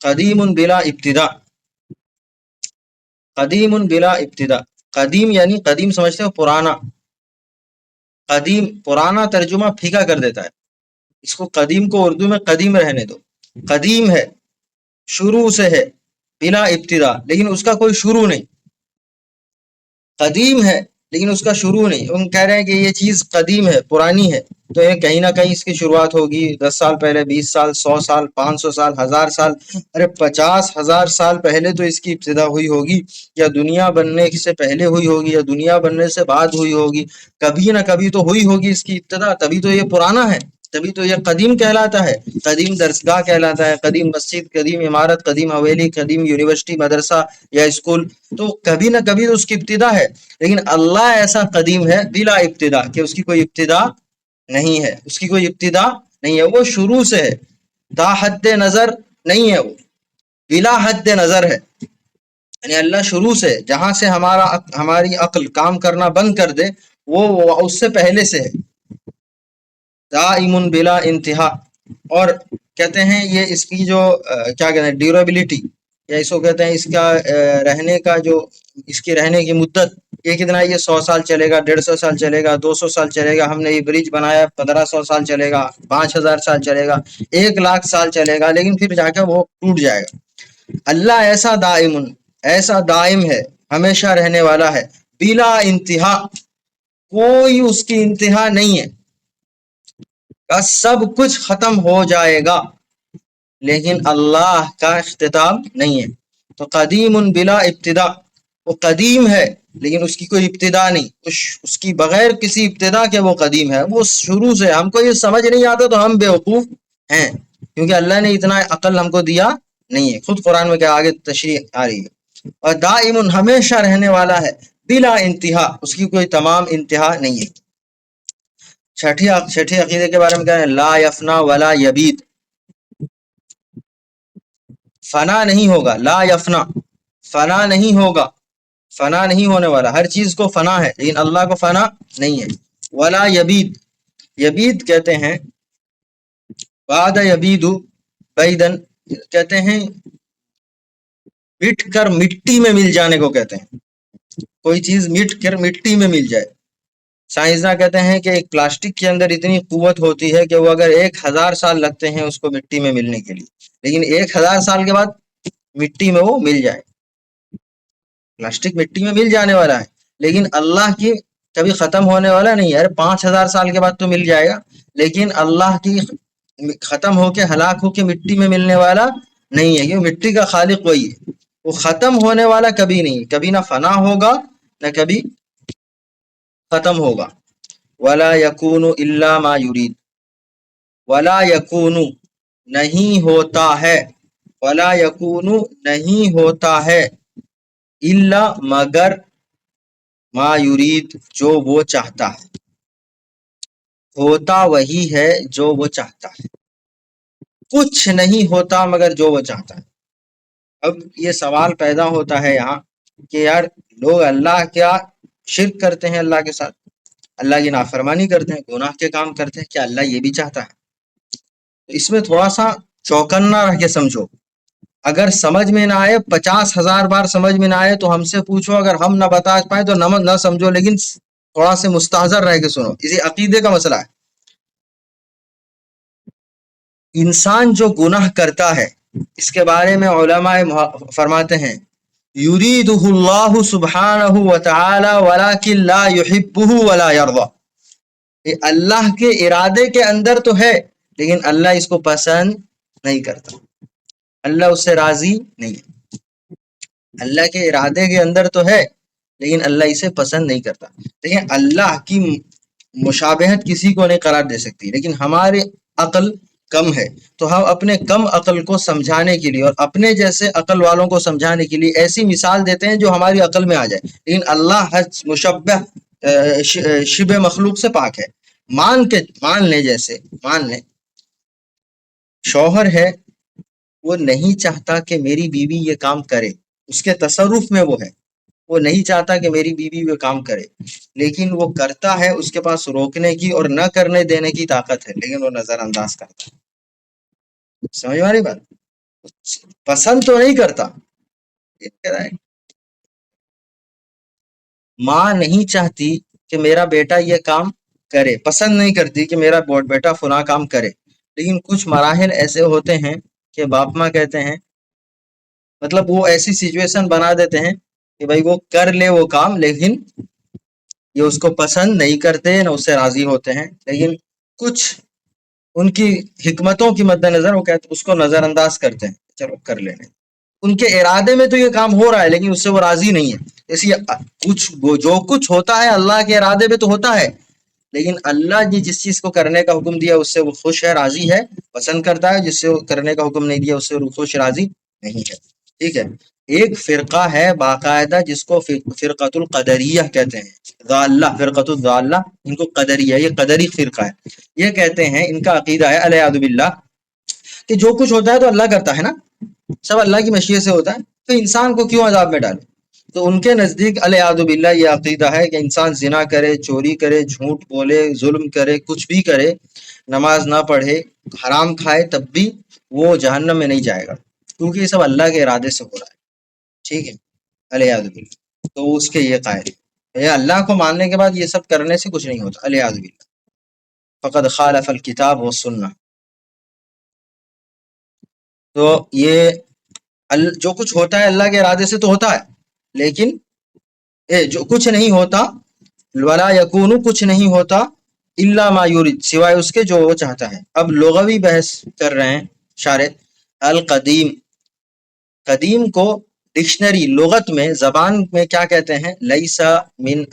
قدیم بلا ابتدا، قدیم بلا ابتدا، قدیم یعنی قدیم سمجھتے ہو پرانا، قدیم پرانا ترجمہ پھیکا کر دیتا ہے، اس کو قدیم کو اردو میں قدیم رہنے دو، قدیم ہے شروع سے ہے، بلا ابتدا لیکن اس کا کوئی شروع نہیں، قدیم ہے لیکن اس کا شروع نہیں، ہم کہہ رہے ہیں کہ یہ چیز قدیم ہے پرانی ہے تو یہ کہیں نہ کہیں اس کی شروعات ہوگی 10 سال پہلے، 20 سال، 100 سال، 500 سال، 1000 سال، ارے 50,000 سال پہلے تو اس کی ابتدا ہوئی ہوگی، یا دنیا بننے سے پہلے ہوئی ہوگی یا دنیا بننے سے بعد ہوئی ہوگی، کبھی نہ کبھی تو ہوئی ہوگی اس کی ابتدا، تبھی تو یہ پرانا ہے، تبھی تو یہ قدیم کہلاتا ہے، قدیم درسگاہ کہلاتا ہے، قدیم مسجد، قدیم عمارت، قدیم حویلی، قدیم یونیورسٹی، مدرسہ یا اسکول، تو کبھی نہ کبھی تو اس کی ابتدا ہے، لیکن اللہ ایسا قدیم ہے بلا ابتدا کہ اس کی کوئی ابتدا نہیں ہے، اس کی کوئی ابتدا نہیں ہے، وہ شروع سے ہے، تا حد نظر نہیں ہے، وہ بلا حد نظر ہے، یعنی اللہ شروع سے جہاں سے ہماری عقل کام کرنا بند کر دے وہ اس سے پہلے سے ہے، دائم بلا انتہا، اور کہتے ہیں یہ اس کی جو کیا کہتے ہیں ڈیوریبلٹی، یا اس کو کہتے ہیں اس کا رہنے کا جو اس کی رہنے کی مدت، یہ کتنا، یہ 100 سال چلے گا، 150 سال چلے گا، 200 سال چلے گا، ہم نے یہ برج بنایا 1500 سال چلے گا، 5000 سال چلے گا، 1,00,000 سال چلے گا، لیکن پھر جا کے وہ ٹوٹ جائے گا۔ اللہ ایسا دائم، ایسا دائم ہے، ہمیشہ رہنے والا ہے، بلا انتہا، کوئی اس کی انتہا نہیں ہے، سب کچھ ختم ہو جائے گا لیکن اللہ کا اختتام نہیں ہے، تو قدیم بلا ابتدا، وہ قدیم ہے لیکن اس کی کوئی ابتدا نہیں، اس کی بغیر کسی ابتدا کے وہ قدیم ہے، وہ شروع سے، ہم کو یہ سمجھ نہیں آتا تو ہم بیوقوف ہیں، کیونکہ اللہ نے اتنا عقل ہم کو دیا نہیں ہے، خود قرآن میں کیا آگے تشریح آ رہی ہے، اور دائم ہمیشہ رہنے والا ہے، بلا انتہا، اس کی کوئی تمام انتہا نہیں ہے۔ چھٹی عقیدے کے بارے میں کیا ہے، لا یفنا ولا یبید، فنا نہیں ہوگا، لا یفنا، فنا نہیں ہوگا، فنا نہیں ہونے والا، ہر چیز کو فنا ہے لیکن اللہ کو فنا نہیں ہے، ولا یبید، یبید کہتے ہیں بعد یبید بیدن، کہتے ہیں مٹ کر مٹی میں مل جانے کو کہتے ہیں، کوئی چیز مٹ کر مٹی میں مل جائے، سائنسداں کہتے ہیں کہ ایک پلاسٹک کے اندر اتنی قوت ہوتی ہے کہ وہ اگر 1,000 سال لگتے ہیں اس کو مٹی میں ملنے کے لیے، لیکن 1,000 سال کے بعد مٹی میں وہ مل جائے، پلاسٹک مٹی میں مل جانے والا ہے، لیکن اللہ کی کبھی ختم ہونے والا نہیں ہے، 5,000 سال کے بعد تو مل جائے گا، لیکن اللہ کی ختم ہو کے ہلاک ہو کے مٹی میں ملنے والا نہیں ہے، کیونکہ مٹی کا خالق وہی ہے، وہ ختم ہونے والا کبھی نہیں، کبھی نہ فنا ہوگا نہ کبھی ختم ہوگا، ولا یکون الا ما یرید، ولا یکون نہیں ہوتا ہے، ولا یکون نہیں ہوتا ہے، الا مگر ما یرید جو وہ چاہتا ہے، ہوتا وہی ہے جو وہ چاہتا ہے، کچھ نہیں ہوتا مگر جو وہ چاہتا ہے۔ اب یہ سوال پیدا ہوتا ہے یہاں کہ یار لوگ اللہ کیا شرک کرتے ہیں، اللہ کے ساتھ اللہ کی نافرمانی کرتے ہیں، گناہ کے کام کرتے ہیں، کیا اللہ یہ بھی چاہتا ہے؟ تو اس میں تھوڑا سا چوکنا رہ کے سمجھو، اگر سمجھ میں نہ آئے 50,000 بار سمجھ میں نہ آئے تو ہم سے پوچھو، اگر ہم نہ بتا پائے تو نہ سمجھو، لیکن تھوڑا سے مستحضر رہ کے سنو، اسی عقیدے کا مسئلہ ہے۔ انسان جو گناہ کرتا ہے اس کے بارے میں علماء فرماتے ہیں یریدہ اللہ سبحانہ وتعالی ولکن لا یحبہ ولا یرضی، یہ اللہ کے ارادے کے اندر تو ہے لیکن اللہ اس کو پسند نہیں کرتا، اللہ اس سے راضی نہیں ہے، اللہ کے ارادے کے اندر تو ہے لیکن اللہ اسے پسند نہیں کرتا، لیکن اللہ کی مشابہت کسی کو نہیں قرار دے سکتی، لیکن ہماری عقل کم ہے تو ہم اپنے کم عقل کو سمجھانے کے لیے اور اپنے جیسے عقل والوں کو سمجھانے کے لیے ایسی مثال دیتے ہیں جو ہماری عقل میں آ جائے، لیکن اللہ ہر مشبہ شبہ مخلوق سے پاک ہے، مان لیں جیسے مان لیں شوہر ہے، وہ نہیں چاہتا کہ میری بیوی یہ کام کرے، اس کے تصرف میں وہ ہے، وہ نہیں چاہتا کہ میری بیوی وہ کام کرے لیکن وہ کرتا ہے، اس کے پاس روکنے کی اور نہ کرنے دینے کی طاقت ہے لیکن وہ نظر انداز کرتا ہے، سمجھ میں آ رہی بات؟ پسند تو نہیں کرتا. ماں نہیں چاہتی کہ میرا بیٹا یہ کام کرے، پسند نہیں کرتی کہ میرا بیٹا فلاں کام کرے، لیکن کچھ مراحل ایسے ہوتے ہیں کہ باپ ماں کہتے ہیں، مطلب وہ ایسی سچویشن بنا دیتے ہیں کہ بھائی وہ کر لے وہ کام، لیکن یہ اس کو پسند نہیں کرتے نہ اس سے راضی ہوتے ہیں، لیکن کچھ ان کی حکمتوں کی مد نظر وہ کہتے اس کو نظر انداز کرتے ہیں، چلو کر لینے. ان کے ارادے میں تو یہ کام ہو رہا ہے لیکن اس سے وہ راضی نہیں ہے. اس لیے کچھ جو کچھ ہوتا ہے اللہ کے ارادے میں تو ہوتا ہے، لیکن اللہ نے جس چیز کو کرنے کا حکم دیا اس سے وہ خوش ہے، راضی ہے، پسند کرتا ہے. جس سے وہ کرنے کا حکم نہیں دیا اس سے وہ خوش راضی نہیں ہے. ٹھیک ہے. ایک فرقہ ہے باقاعدہ جس کو فرقۃ القدریہ کہتے ہیں، ضالہ، فرقۃ الضالہ، ان کو قدریہ، یہ قدری فرقہ ہے. یہ کہتے ہیں، ان کا عقیدہ ہے الیاذ باللہ کہ جو کچھ ہوتا ہے تو اللہ کرتا ہے نا، سب اللہ کی مشیت سے ہوتا ہے، تو انسان کو کیوں عذاب میں ڈالے. تو ان کے نزدیک الیاذ باللہ یہ عقیدہ ہے کہ انسان زنا کرے، چوری کرے، جھوٹ بولے، ظلم کرے، کچھ بھی کرے، نماز نہ پڑھے، حرام کھائے، تب بھی وہ جہنم میں نہیں جائے گا، کیونکہ یہ سب اللہ کے ارادے سے ہو رہا ہے. ٹھیک ہے. الیاذ باللہ. تو اس کے یہ قائل ہے، یہ اللہ کو ماننے کے بعد یہ سب کرنے سے کچھ نہیں ہوتا. الیاذ باللہ. فقد خالف الکتاب والسنہ. تو یہ جو کچھ ہوتا ہے اللہ کے ارادے سے تو ہوتا ہے، لیکن جو کچھ نہیں ہوتا، ولا یکون، کچھ نہیں ہوتا، الا ما یرید، سوائے اس کے جو وہ چاہتا ہے. اب لغوی بحث کر رہے ہیں شارح. القدیم، قدیم کو ڈکشنری لغت میں، زبان میں کیا کہتے ہیں؟ لیسا من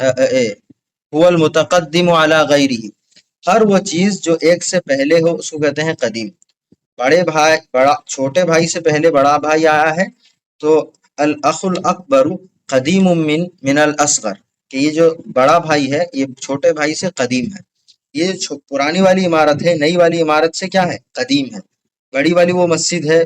هو المتقدم علی غیرہ. ہر وہ چیز جو ایک سے پہلے ہو اس کو کہتے ہیں قدیم. بڑے بھائی، چھوٹے بھائی سے پہلے بڑا بھائی آیا ہے تو الاخ الاکبر قدیم من الاصغر، کہ یہ جو بڑا بھائی ہے یہ چھوٹے بھائی سے قدیم ہے. یہ پرانی والی عمارت ہے، نئی والی عمارت سے کیا ہے؟ قدیم ہے. بڑی والی وہ مسجد ہے،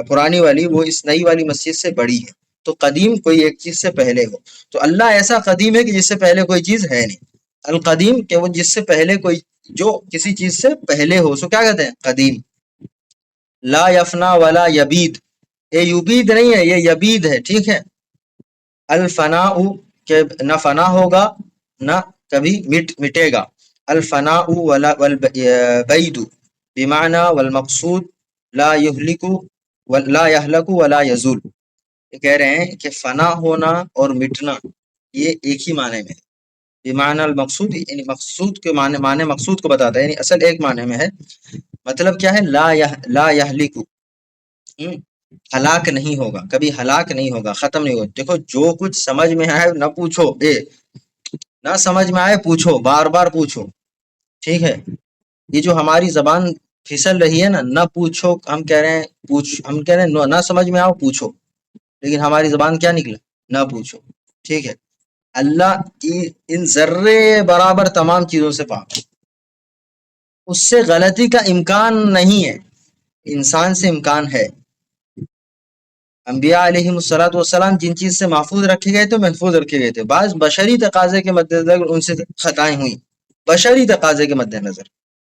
پرانی والی وہ اس نئی والی مسجد سے بڑی ہے. تو قدیم کوئی ایک چیز سے پہلے ہو. تو اللہ ایسا قدیم ہے کہ جس سے پہلے کوئی چیز ہے نہیں. القدیم کہ وہ جس سے پہلے کوئی، جو کسی چیز سے پہلے ہو، سو کیا کہتے ہیں؟ قدیم. لا یفنا ولا یبید، یہ یبید نہیں ہے، یہ یبید ہے. ٹھیک ہے. الفنا، کہ نہ فنا ہوگا نہ کبھی مٹے گا. الفنا والبید بمعنی والمقصود لا یہلک ولا یہلک ولا یزول. یہ کہہ رہے ہیں کہ فنا ہونا اور مٹنا یہ ایک ہی معنی میں ہے. بمعنی المقصود، یعنی مقصود کے معنی مقصود کو بتاتا ہے، یعنی اصل ایک معنی میں ہے. مطلب کیا ہے؟ لا یہلک، ہلاک نہیں ہوگا، کبھی ہلاک نہیں ہوگا، ختم نہیں ہوگا. دیکھو جو کچھ سمجھ میں آئے نہ پوچھو، نہ سمجھ میں آئے پوچھو، بار بار پوچھو. ٹھیک ہے. یہ جو ہماری زبان پھسل رہی ہے نا، نہ پوچھو، ہم کہہ رہے ہیں پوچھ، ہم کہہ رہے ہیں نہ سمجھ میں آؤ پوچھو، لیکن ہماری زبان کیا نکلا؟ نہ پوچھو. ٹھیک ہے. اللہ کی ان ذرے برابر تمام چیزوں سے پاک، اس سے غلطی کا امکان نہیں ہے. انسان سے امکان ہے. انبیاء علیہ الصلوۃ والسلام جن چیز سے محفوظ رکھے گئے تھے، محفوظ رکھے گئے تھے. بعض بشری تقاضے کے مد نظر ان سے خطائیں ہوئیں، بشری تقاضے کے مد نظر،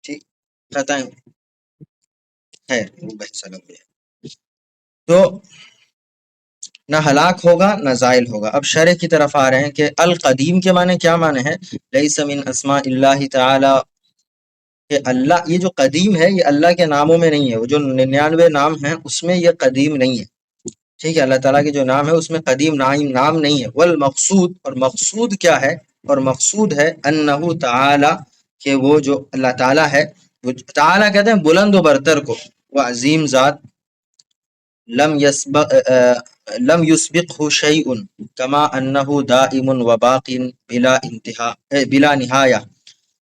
ٹھیک، خطائیں ہوئی. خیر، وہ بحث الگ ہے. تو نہ ہلاک ہوگا نہ زائل ہوگا. اب شرح کی طرف آ رہے ہیں کہ القدیم کے معنی کیا معنی ہے؟ لیس من اسماء اللہ تعالی، کہ اللہ، یہ جو قدیم ہے یہ اللہ کے ناموں میں نہیں ہے. وہ جو 99 نام ہیں اس میں یہ قدیم نہیں ہے. ٹھیک ہے. اللہ تعالیٰ کے جو نام ہے اس میں قدیم نام نہیں ہے. والمقصود، اور مقصود کیا ہے؟ اور مقصود ہے انہ تعالی، کہ وہ جو اللہ تعالیٰ ہے، وہ تعالیٰ کہتے ہیں بلند و برتر کو، وہ عظیم ذات. لم یسبقہ شیء کما انہ دائم و باق بلا انتہا، بلا نہایہ،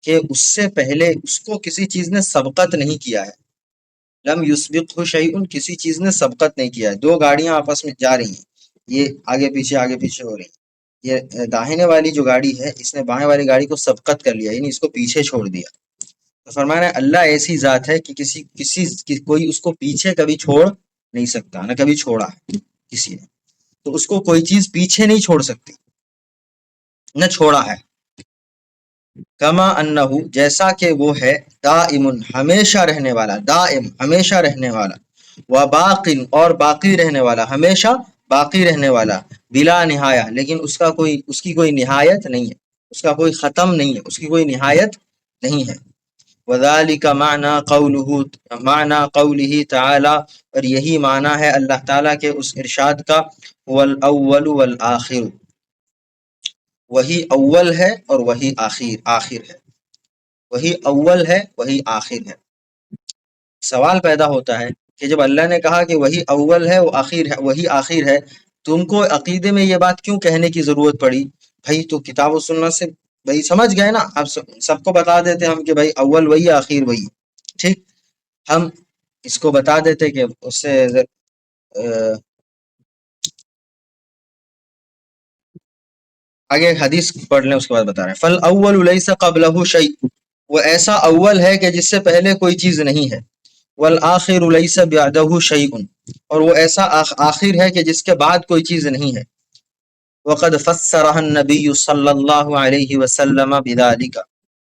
کہ اس سے پہلے اس کو کسی چیز نے سبقت نہیں کیا ہے. لم یسبقہ شیء، کسی چیز نے سبقت نہیں کیا ہے. دو گاڑیاں آپس میں جا رہی ہیں، یہ آگے پیچھے ہو رہی ہیں. یہ داہنے والی جو گاڑی ہے اس نے بائیں والی گاڑی کو سبقت کر لیا، یعنی اس کو پیچھے چھوڑ دیا. تو فرمایا اللہ ایسی ذات ہے کہ کوئی اس کو پیچھے کبھی چھوڑ نہیں سکتا، نہ کبھی چھوڑا ہے کسی نے. تو اس کو کوئی چیز پیچھے نہیں چھوڑ سکتی، نہ چھوڑا ہے. کما انہ، جیسا کہ وہ ہے، دائم، ہمیشہ رہنے والا، دائم ہمیشہ رہنے والا، وباقٍ اور باقی رہنے والا، ہمیشہ باقی رہنے والا، بلا نہایہ لیکن اس کی کوئی نہایت نہیں ہے، اس کا کوئی ختم نہیں ہے، اس کی کوئی نہایت نہیں ہے۔ وذالک معنی قولہ تعالی، اور یہی معنی ہے اللہ تعالیٰ کے اس ارشاد کا، والاول والآخر، وہی اول ہے اور وہی آخر ہے، وہی اول ہے وہی آخر ہے۔ سوال پیدا ہوتا ہے کہ جب اللہ نے کہا کہ وہی اول ہے وہ آخر ہے وہی آخر ہے، تم کو عقیدے میں یہ بات کیوں کہنے کی ضرورت پڑی؟ بھائی تو کتاب و سنت سے بھائی سمجھ گئے نا، اب سب کو بتا دیتے ہم کہ بھائی اول وہی آخر وہی، ٹھیک، ہم اس کو بتا دیتے کہ اس سے آگے حدیث پڑھ لیں اس کے بعد بتا رہے ہیں۔ فالاول لیس قبلہ شیء، وہ ایسا اول ہے کہ جس سے پہلے کوئی چیز نہیں ہے، والآخر لیس بعدہ شیء، اور وہ ایسا آخر ہے کہ جس کے بعد کوئی چیز نہیں ہے۔ وقد فسرها النبی صلی اللہ علیہ وسلم بذلک،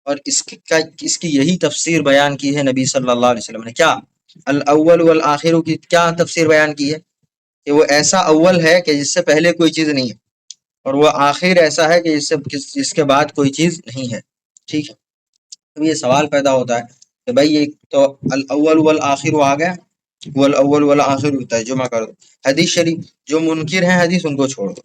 اور اس کی یہی تفسیر بیان کی ہے نبی صلی اللہ علیہ وسلم نے، کیا الاول والآخر کی کیا تفسیر بیان کی ہے؟ کہ وہ ایسا اول ہے کہ جس سے پہلے کوئی چیز نہیں ہے، اور وہ آخر ایسا ہے کہ جس کے بعد کوئی چیز نہیں ہے، ٹھیک ہے۔ تو یہ سوال پیدا ہوتا ہے کہ بھائی یہ تو الاول والآخر آ گیا، والاول والآخر ترجمہ کر دو، حدیث شریف جو منکر ہیں حدیث ان کو چھوڑ دو،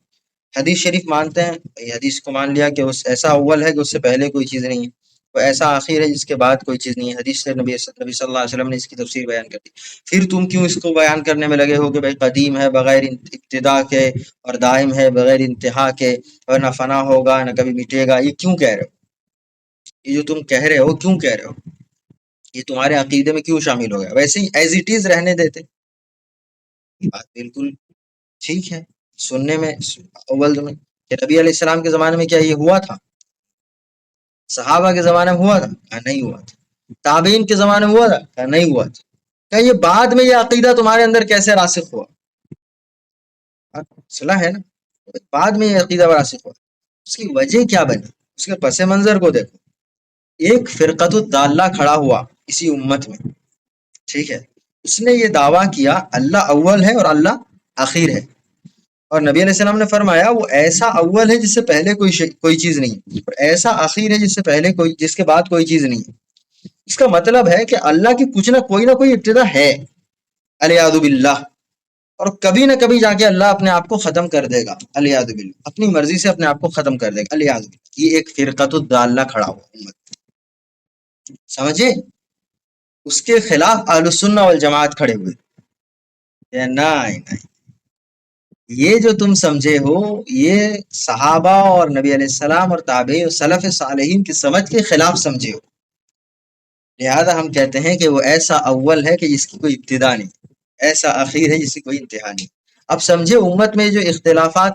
حدیث شریف مانتے ہیں، یہ حدیث کو مان لیا کہ اس ایسا اول ہے کہ اس سے پہلے کوئی چیز نہیں ہے، وہ ایسا آخر ہے جس کے بعد کوئی چیز نہیں ہے، حدیث سے نبی صلی اللہ علیہ وسلم نے اس کی تفسیر بیان کر دی۔ پھر تم کیوں اس کو بیان کرنے میں لگے ہو کہ بھائی قدیم ہے بغیر ابتدا کے، اور دائم ہے بغیر انتہا کے، اور نہ فنا ہوگا نہ کبھی مٹے گا، یہ کیوں کہہ رہے ہو؟ یہ جو تم کہہ رہے ہو کیوں کہہ رہے ہو؟ یہ تمہارے عقیدے میں کیوں شامل ہو گیا؟ ویسے ہی ایز اٹ از رہنے دیتے، یہ بات بالکل ٹھیک ہے سننے میں۔ اول میں کہ نبی علیہ السلام کے زمانے میں کیا یہ ہوا تھا؟ صحابہ کے زمانے میں ہوا تھا؟ کہا نہیں ہوا تھا۔ تابعین کے زمانے میں ہوا تھا؟ کہا نہیں ہوا تھا۔ کہا یہ بعد میں یہ عقیدہ تمہارے اندر کیسے راسخ ہوا؟ صلاح ہے نا، بعد میں یہ عقیدہ راسخ ہوا، اس کی وجہ کیا بنی؟ اس کے پس منظر کو دیکھو۔ ایک فرقۃ الضالہ کھڑا ہوا اسی امت میں، ٹھیک ہے، اس نے یہ دعویٰ کیا اللہ اول ہے اور اللہ آخر ہے، اور نبی علیہ السلام نے فرمایا وہ ایسا اول ہے جس سے پہلے کوئی چیز نہیں، اور ایسا آخر ہے جس سے پہلے جس کے بعد کوئی چیز نہیں۔ اس کا مطلب ہے کہ اللہ کی کچھ نہ کوئی ابتدا ہے، الیاذ باللہ، اور کبھی نہ کبھی جا کے اللہ اپنے آپ کو ختم کر دے گا، الیاذ باللہ، اپنی مرضی سے اپنے آپ کو ختم کر دے گا، الیاذ باللہ۔ یہ ایک فرقۃ الضالہ کھڑا ہوا امت، سمجھے؟ اس کے خلاف اہل السنہ والجماعت کھڑے ہوئے کہ نہیں، یہ جو تم سمجھے ہو یہ صحابہ اور نبی علیہ السلام اور تابعین اور سلف صالحین کی سمجھ کے خلاف سمجھے ہو، لہذا ہم کہتے ہیں کہ وہ ایسا اول ہے کہ جس کی کوئی ابتدا نہیں، ایسا اخیر ہے جس کی کوئی انتہا نہیں۔ اب سمجھے امت میں جو اختلافات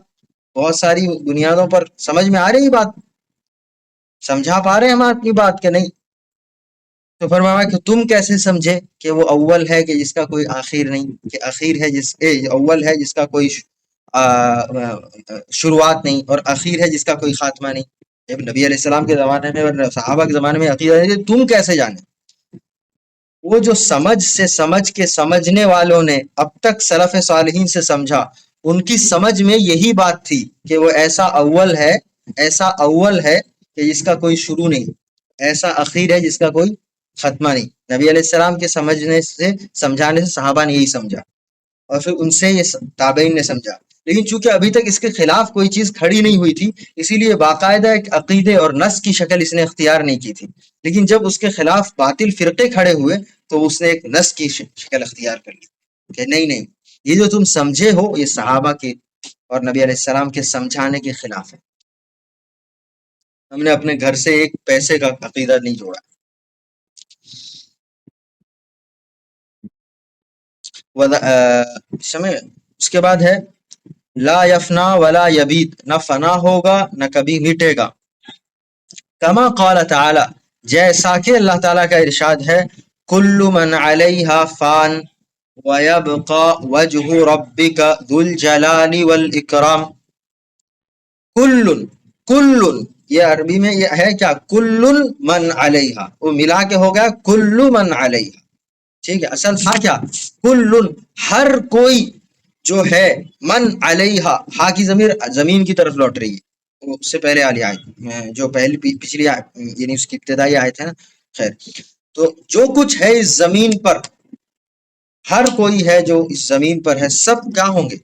بہت ساری بنیادوں پر، سمجھ میں آ رہی بات؟ سمجھا پا رہے ہیں ہم اپنی بات کہ نہیں؟ تو فرمایا کہ تم کیسے سمجھے کہ وہ اول ہے کہ جس کا کوئی آخر نہیں، کہ آخر ہے اول ہے جس کا کوئی شروعات نہیں، اور آخر ہے جس کا کوئی خاتمہ نہیں؟ جب نبی علیہ السلام کے زمانے میں اور صحابہ کے زمانے میں عقیدہ ہے، تم کیسے جانے؟ وہ جو سمجھ کے سمجھنے والوں نے اب تک سلف صالحین سے سمجھا، ان کی سمجھ میں یہی بات تھی کہ وہ ایسا اول ہے کہ جس کا کوئی شروع نہیں، ایسا اخیر ہے جس کا کوئی ختمہ نہیں۔ نبی علیہ السلام کے سمجھانے سے صحابہ نے یہی سمجھا، اور پھر ان سے یہ تابعین نے سمجھا، لیکن چونکہ ابھی تک اس کے خلاف کوئی چیز کھڑی نہیں ہوئی تھی، اسی لیے باقاعدہ ایک عقیدے اور نص کی شکل اس نے اختیار نہیں کی تھی، لیکن جب اس کے خلاف باطل فرقے کھڑے ہوئے تو اس نے ایک نص کی شکل اختیار کر لی کہ نہیں، یہ جو تم سمجھے ہو یہ صحابہ کے اور نبی علیہ السلام کے سمجھانے کے خلاف ہے۔ ہم نے اپنے گھر سے ایک پیسے کا عقیدہ نہیں جوڑا۔ اس کے بعد ہے لا یفنا ولا یبید، نہ فنا ہوگا نہ کبھی مٹے گا، کما قال تعالی، جیسا کہ اللہ تعالیٰ کا ارشاد ہے، کل من علیہا فان ویبقى وجہ ربک ذو الجلال والاکرام۔ کل یہ عربی میں یہ ہے کیا؟ کل من علیہا، وہ ملا کے ہو گیا کل من علیہا، ٹھیک ہے، اصل تھا کیا؟ کل، ہر کوئی جو ہے، من علیہا، ہا کی ضمیر زمین کی طرف لوٹ رہی ہے، اس سے پہلے والی آیت جو پہلی پچھلی یعنی اس کی ابتدائی آیت ہے نا، خیر، تو جو کچھ ہے اس زمین پر، ہر کوئی ہے جو اس زمین پر ہے، سب کیا ہوں گے؟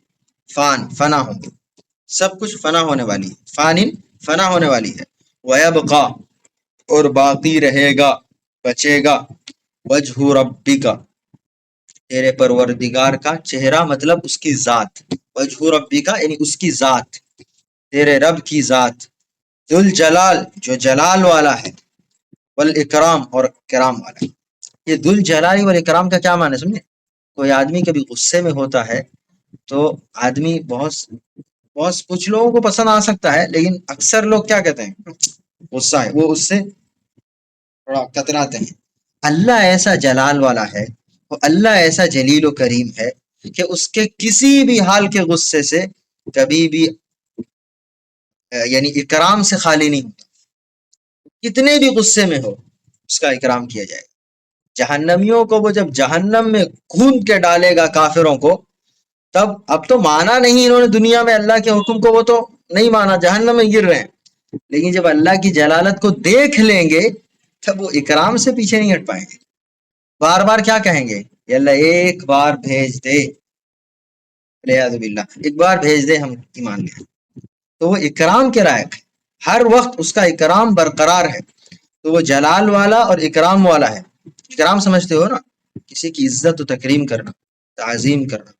فنا ہوں گے، سب کچھ فنا ہونے والی ہے، فنا ہونے والی ہے، وَيَبْقَى، اور باقی رہے گا، بچے گا، وجہ ربک، تیرے پروردگار کا چہرہ، مطلب اس کی ذات، وجہ ربک یعنی اس کی ذات، تیرے رب کی ذات، ذوالجلال، جو جلال والا ہے، والاکرام، اور کرام والا ہے۔ یہ ذوالجلال والاکرام کا کیا معنی ہے سمجھے؟ کوئی آدمی کبھی غصے میں ہوتا ہے تو آدمی بہت بہت کچھ لوگوں کو پسند آ سکتا ہے، لیکن اکثر لوگ کیا کہتے ہیں؟ غصہ ہے، وہ اس سے تھوڑا کتراتے ہیں۔ اللہ ایسا جلال والا ہے، وہ اللہ ایسا جلیل و کریم ہے کہ اس کے کسی بھی حال کے غصے سے کبھی بھی یعنی اکرام سے خالی نہیں ہوتا، کتنے بھی غصے میں ہو اس کا اکرام کیا جائے گا۔ جہنمیوں کو وہ جب جہنم میں گھوند کے ڈالے گا کافروں کو، تب اب تو مانا نہیں انہوں نے دنیا میں اللہ کے حکم کو، وہ تو نہیں مانا، جہنم میں گر رہے ہیں، لیکن جب اللہ کی جلالت کو دیکھ لیں گے تب وہ اکرام سے پیچھے نہیں ہٹ پائیں گے، بار بار کیا کہیں گے؟ یا اللہ ایک بار بھیج دے، والعیاذ باللہ ایک بار بھیج دے، ہم ایمان لیں۔ تو وہ اکرام کے لائق ہے، ہر وقت اس کا اکرام برقرار ہے، تو وہ جلال والا اور اکرام والا ہے۔ اکرام سمجھتے ہو نا، کسی کی عزت و تکریم کرنا، تعظیم کرنا۔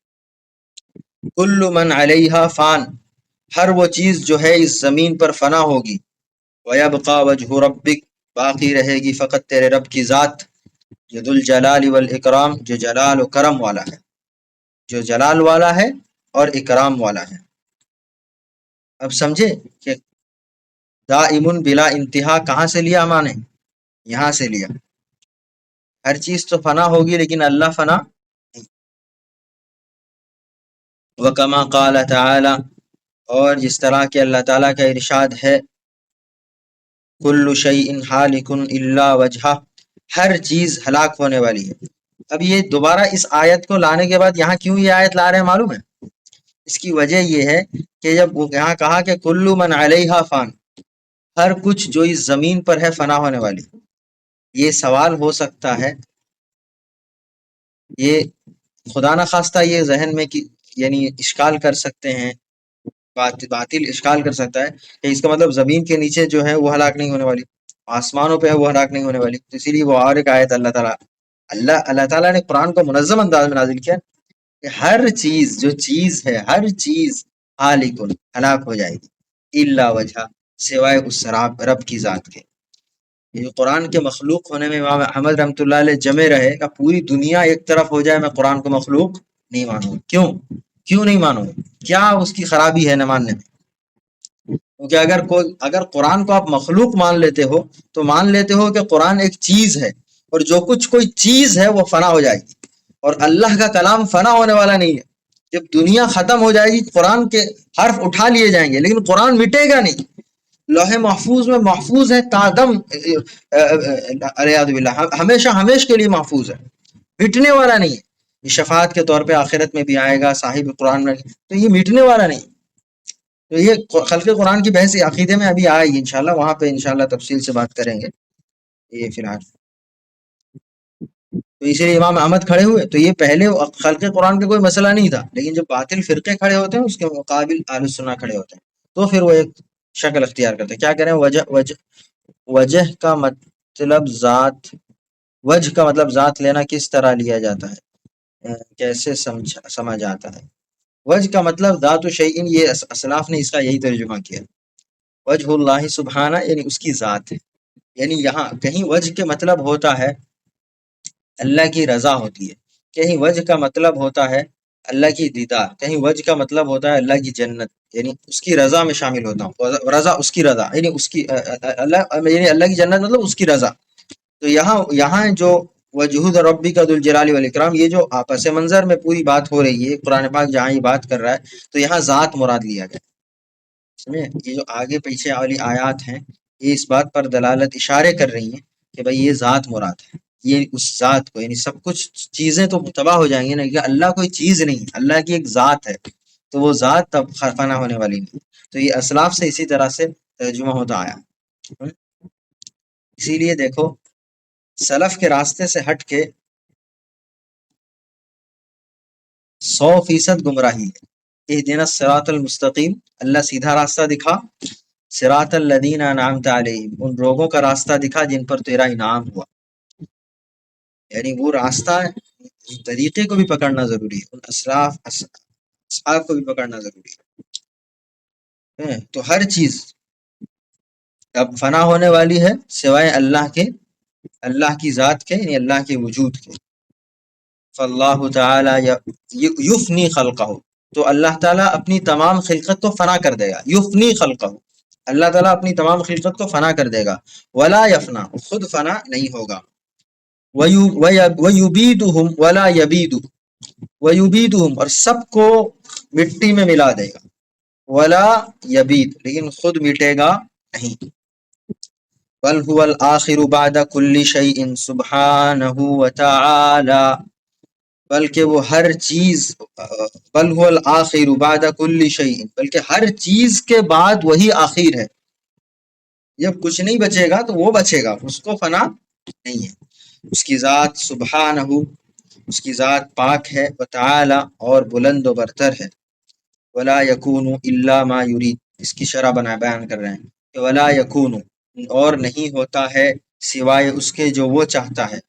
کل من علیہا فان، ہر وہ چیز جو ہے اس زمین پر فنا ہوگی، وَيَبْقَى وَجْهُ رَبِّكَ، باقی رہے گی فقط تیرے رب کی ذات، جو ذوالجلال والاکرام، جو جلال و کرم والا ہے، جو جلال والا ہے اور اکرام والا ہے۔ اب سمجھے کہ دائم بلا انتہا کہاں سے لیا مانے؟ یہاں سے لیا، ہر چیز تو فنا ہوگی لیکن اللہ فنا نہیں۔ وَكَمَا قَالَ تَعَالَى، اور جس طرح کہ اللہ تعالیٰ کا ارشاد ہے، کل شیء ہالک الا وجہہ، ہر چیز ہلاک ہونے والی ہے۔ اب یہ دوبارہ اس آیت کو لانے کے بعد یہاں کیوں یہ آیت لا رہے ہیں معلوم ہے؟ اس کی وجہ یہ ہے کہ جب وہ یہاں کہا کہ کل من علیہا فان، ہر کچھ جو اس زمین پر ہے فنا ہونے والی، یہ سوال ہو سکتا ہے، یہ خدا نہ خواستہ یہ ذہن میں یعنی اشکال کر سکتے ہیں، باطل اشکال کر سکتا ہے کہ اس کا مطلب زمین کے نیچے جو ہے وہ ہلاک نہیں ہونے والی، آسمانوں پہ ہے وہ ہلاک نہیں ہونے والی۔ تو اسی لیے وہ اور ایک آیت اللہ تعالیٰ نے قرآن کو منظم انداز میں نازل کیا کہ ہر چیز، جو چیز ہے، ہر چیز ہالکن، ہلاک ہو جائے گی، الا وجہ، سوائے اس رب کی ذات کے۔ یہ جو قرآن کے مخلوق ہونے میں امام احمد رحمۃ اللہ علیہ جمے رہے کہ پوری دنیا ایک طرف ہو جائے، میں قرآن کو مخلوق نہیں مانوں۔ کیوں نہیں مانوں؟ کیا اس کی خرابی ہے نہ ماننے میں؟ کیونکہ اگر قرآن کو آپ مخلوق مان لیتے ہو تو مان لیتے ہو کہ قرآن ایک چیز ہے، اور جو کچھ کوئی چیز ہے وہ فنا ہو جائے گی، اور اللہ کا کلام فنا ہونے والا نہیں ہے۔ جب دنیا ختم ہو جائے گی قرآن کے حرف اٹھا لیے جائیں گے، لیکن قرآن مٹے گا نہیں، لوح محفوظ میں محفوظ ہے تادم، والعیاذ باللہ ہمیشہ ہمیشہ کے لیے محفوظ ہے، مٹنے والا نہیں ہے۔ یہ شفاعت کے طور پہ آخرت میں بھی آئے گا صاحب قرآن میں، تو یہ مٹنے والا نہیں۔ تو یہ خلق قرآن کی بحث عقیدے میں ابھی آئے گی انشاءاللہ، وہاں پہ انشاءاللہ تفصیل سے بات کریں گے۔ یہ فی الحال تو اسی لیے امام احمد کھڑے ہوئے، تو یہ پہلے خلق قرآن کا کوئی مسئلہ نہیں تھا، لیکن جب باطل فرقے کھڑے ہوتے ہیں اس کے مقابل اہل السنہ کھڑے ہوتے ہیں، تو پھر وہ ایک شکل اختیار کرتے ہیں۔ کیا کریں؟ وجہ کا مطلب ذات، وجہ کا مطلب ذات لینا کس طرح لیا جاتا ہے، کیسے سمجھ آتا ہے؟ وجہ کا مطلب ذات و شیئن، یہ اسلاف نے اس کا یہی ترجمہ کیا، وجہ اللہ سبحانہ یعنی اس کی ذات ہے۔ یعنی یہاں کہیں وجہ کے مطلب ہوتا ہے اللہ کی رضا ہوتی ہے، کہیں وجہ کا مطلب ہوتا ہے اللہ کی دیدار، کہیں وجہ کا مطلب ہوتا ہے اللہ کی جنت، یعنی اس کی رضا میں شامل ہوتا ہوں، رضا اس کی رضا، یعنی اس کی اللہ کی جنت مطلب اس کی رضا۔ تو یہاں جو وجہ ربی کا ذوالجلال والاکرام، یہ جو پس منظر میں پوری بات ہو رہی ہے، قرآن پاک جہاں یہ بات کر رہا ہے تو یہاں ذات مراد لیا گیا، سمجھے؟ یہ جو آگے پیچھے والی آیات ہیں یہ اس بات پر دلالت اشارے کر رہی ہیں کہ بھئی یہ ذات مراد ہے، یہ اس ذات کو، یعنی سب کچھ چیزیں تو تباہ ہو جائیں گی نا، کہ اللہ کوئی چیز نہیں ہے، اللہ کی ایک ذات ہے، تو وہ ذات تب فنا ہونے والی نہیں۔ تو یہ اسلاف سے اسی طرح سے ترجمہ ہوتا آیا۔ اسی لیے دیکھو سلف کے راستے سے ہٹ کے 100% گمراہی ہے۔ اہدنا الصراط المستقیم، اللہ سیدھا راستہ دکھا، صراط الذین انعمت علیہم، ان لوگوں کا راستہ دکھا جن پر تیرا انعام ہوا، یعنی وہ راستہ، طریقے کو بھی پکڑنا ضروری ہے، ان اصحاب کو بھی پکڑنا ضروری ہے۔ تو ہر چیز اب فنا ہونے والی ہے سوائے اللہ کے، اللہ کی ذات کے، یعنی اللہ کے وجود کے۔ فاللہ تعالی یفنی خلقہ، تو اللہ تعالیٰ اپنی تمام خلقت کو فنا کر دے گا، یفنی خلقہ، اللہ تعالیٰ اپنی تمام خلقت کو فنا کر دے گا، ولا یفنا، خود فنا نہیں ہوگا، وَيُبِيدُهُمْ وَلَا يَبِيدُ، وَيُبِيدُهُمْ، اور سب کو مٹی میں ملا دے گا، ولا یبید، لیکن خود مٹے گا نہیں، بل هو الآخر بعد كل شيء سبحانه وتعالى، بلکہ وہ ہر چیز، بل هو الآخر بعد كل شيء، بلکہ ہر چیز کے بعد وہی آخر ہے، جب کچھ نہیں بچے گا تو وہ بچے گا، اس کو فنا نہیں ہے، اس کی ذات سبحانہ، اس کی ذات پاک ہے، وتعالی، اور بلند و برتر ہے، ولا یکون الا ما یرید، اس کی شرح بیان کر رہے ہیں کہ ولا یکون، اور نہیں ہوتا ہے سوائے اس کے جو وہ چاہتا ہے،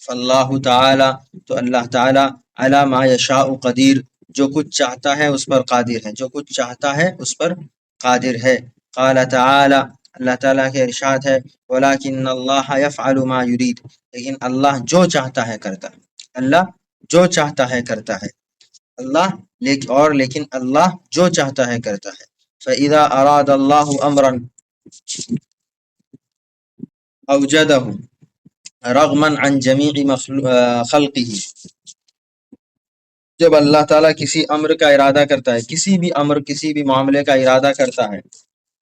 فاللہ تعالی، تو اللہ تعالی، علی ما یشاء قدیر، جو کچھ چاہتا ہے اس پر قادر ہے، جو کچھ چاہتا ہے اس پر قادر ہے۔ قال تعالی، اللہ تعالیٰ کے ارشاد ہے، ولیکن اللہ یفعل ما یرید، لیکن اللہ جو چاہتا ہے کرتا ہے، اللہ جو چاہتا ہے کرتا ہے، اللہ لیکن اللہ جو چاہتا ہے کرتا ہے۔ فَإِذَا أَرَادَ اللَّهُ أَمْرًا أَوْجَدَهُ رَغْمًا عَنْ جَمِيعِ خَلْقِهِ، جب اللہ تعالیٰ کسی امر کا ارادہ کرتا ہے، کسی بھی امر، کسی بھی معاملے کا ارادہ کرتا ہے،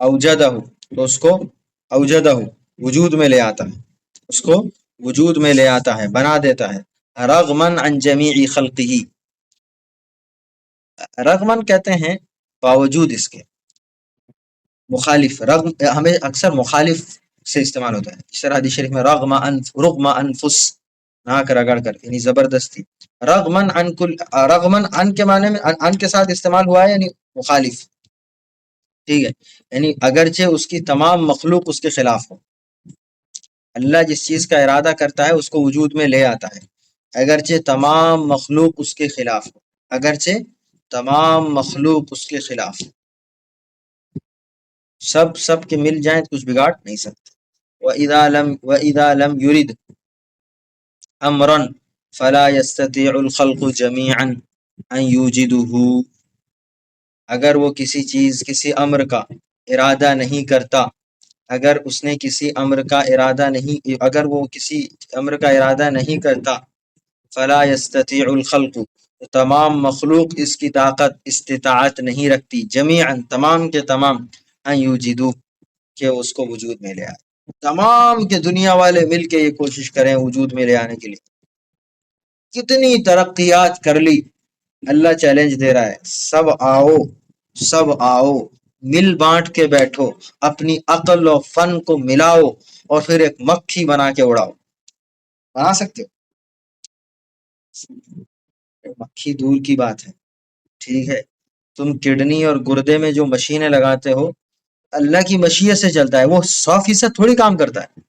اوجدہ، تو اس کو اوجدہ وجود میں لے آتا ہے، اس کو وجود میں لے آتا ہے، بنا دیتا ہے، رغمن عن جمیع خلقہ، رغمن کہتے ہیں باوجود اس کے، مخالف، رغم ہمیں اکثر مخالف سے استعمال ہوتا ہے، اس طرح حدیث شریف میں رغم انفس، ناک رگڑ کر، یعنی زبردستی، رغمن عن کل، رغمن عن کے معنی میں عن کے ساتھ استعمال ہوا ہے، یعنی مخالف، ٹھیک ہے، یعنی اگرچہ اس کی تمام مخلوق اس کے خلاف ہو، اللہ جس چیز کا ارادہ کرتا ہے اس کو وجود میں لے آتا ہے، اگرچہ تمام مخلوق اس کے خلاف ہو، اگرچہ تمام مخلوق اس کے خلاف ہو، سب کے مل جائیں کچھ بگاڑ نہیں سکتے۔ وَإِذَا لَمْ يُرِدْ أَمْرًا فَلَا يَسْتَطِيعُ الْخَلْقُ جَمِيعًا أَنْ يُوجِدُهُ، اگر وہ کسی چیز، کسی امر کا ارادہ نہیں کرتا، اگر اس نے کسی امر کا ارادہ نہیں، اگر وہ کسی امر کا ارادہ نہیں کرتا، فلا يستطيع الخلق، تمام مخلوق اس کی طاقت، استطاعت نہیں رکھتی، جمیعاً، تمام کے تمام، ان یوجدو، کہ اس کو وجود میں لے آئے، تمام کے دنیا والے مل کے یہ کوشش کریں وجود میں لے آنے کے لیے، کتنی ترقیات کر لی، اللہ چیلنج دے رہا ہے، سب آؤ، سب آؤ، مل بانٹ کے بیٹھو، اپنی عقل و فن کو ملاؤ، اور پھر ایک مکھی بنا کے اڑاؤ، بنا سکتے ہو؟ مکھی دور کی بات ہے، ٹھیک ہے، تم کڈنی اور گردے میں جو مشینیں لگاتے ہو، اللہ کی مشیت سے چلتا ہے، وہ 100% تھوڑی کام کرتا ہے،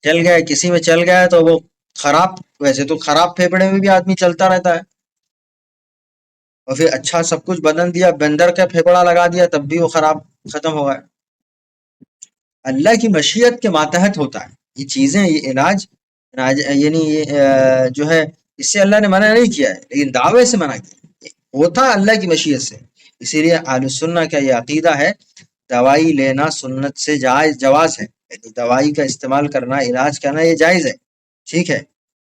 چل گیا کسی میں چل گیا تو وہ خراب، ویسے تو خراب پھیپڑے میں بھی آدمی چلتا رہتا ہے، اور پھر اچھا سب کچھ بدل دیا، بندر کا پھیپڑا لگا دیا تب بھی وہ خراب ختم ہو گیا، اللہ کی مشیت کے ماتحت ہوتا ہے یہ چیزیں، یہ علاج، یعنی یہ جو ہے، اس سے اللہ نے منع نہیں کیا ہے، لیکن دعوے سے منع کیا، ہوتا اللہ کی مشیت سے، اسی لیے اہل سنہ کا یہ عقیدہ ہے، دوائی لینا سنت سے جواز ہے، یعنی دوائی کا استعمال کرنا، علاج کرنا یہ جائز ہے، ٹھیک ہے،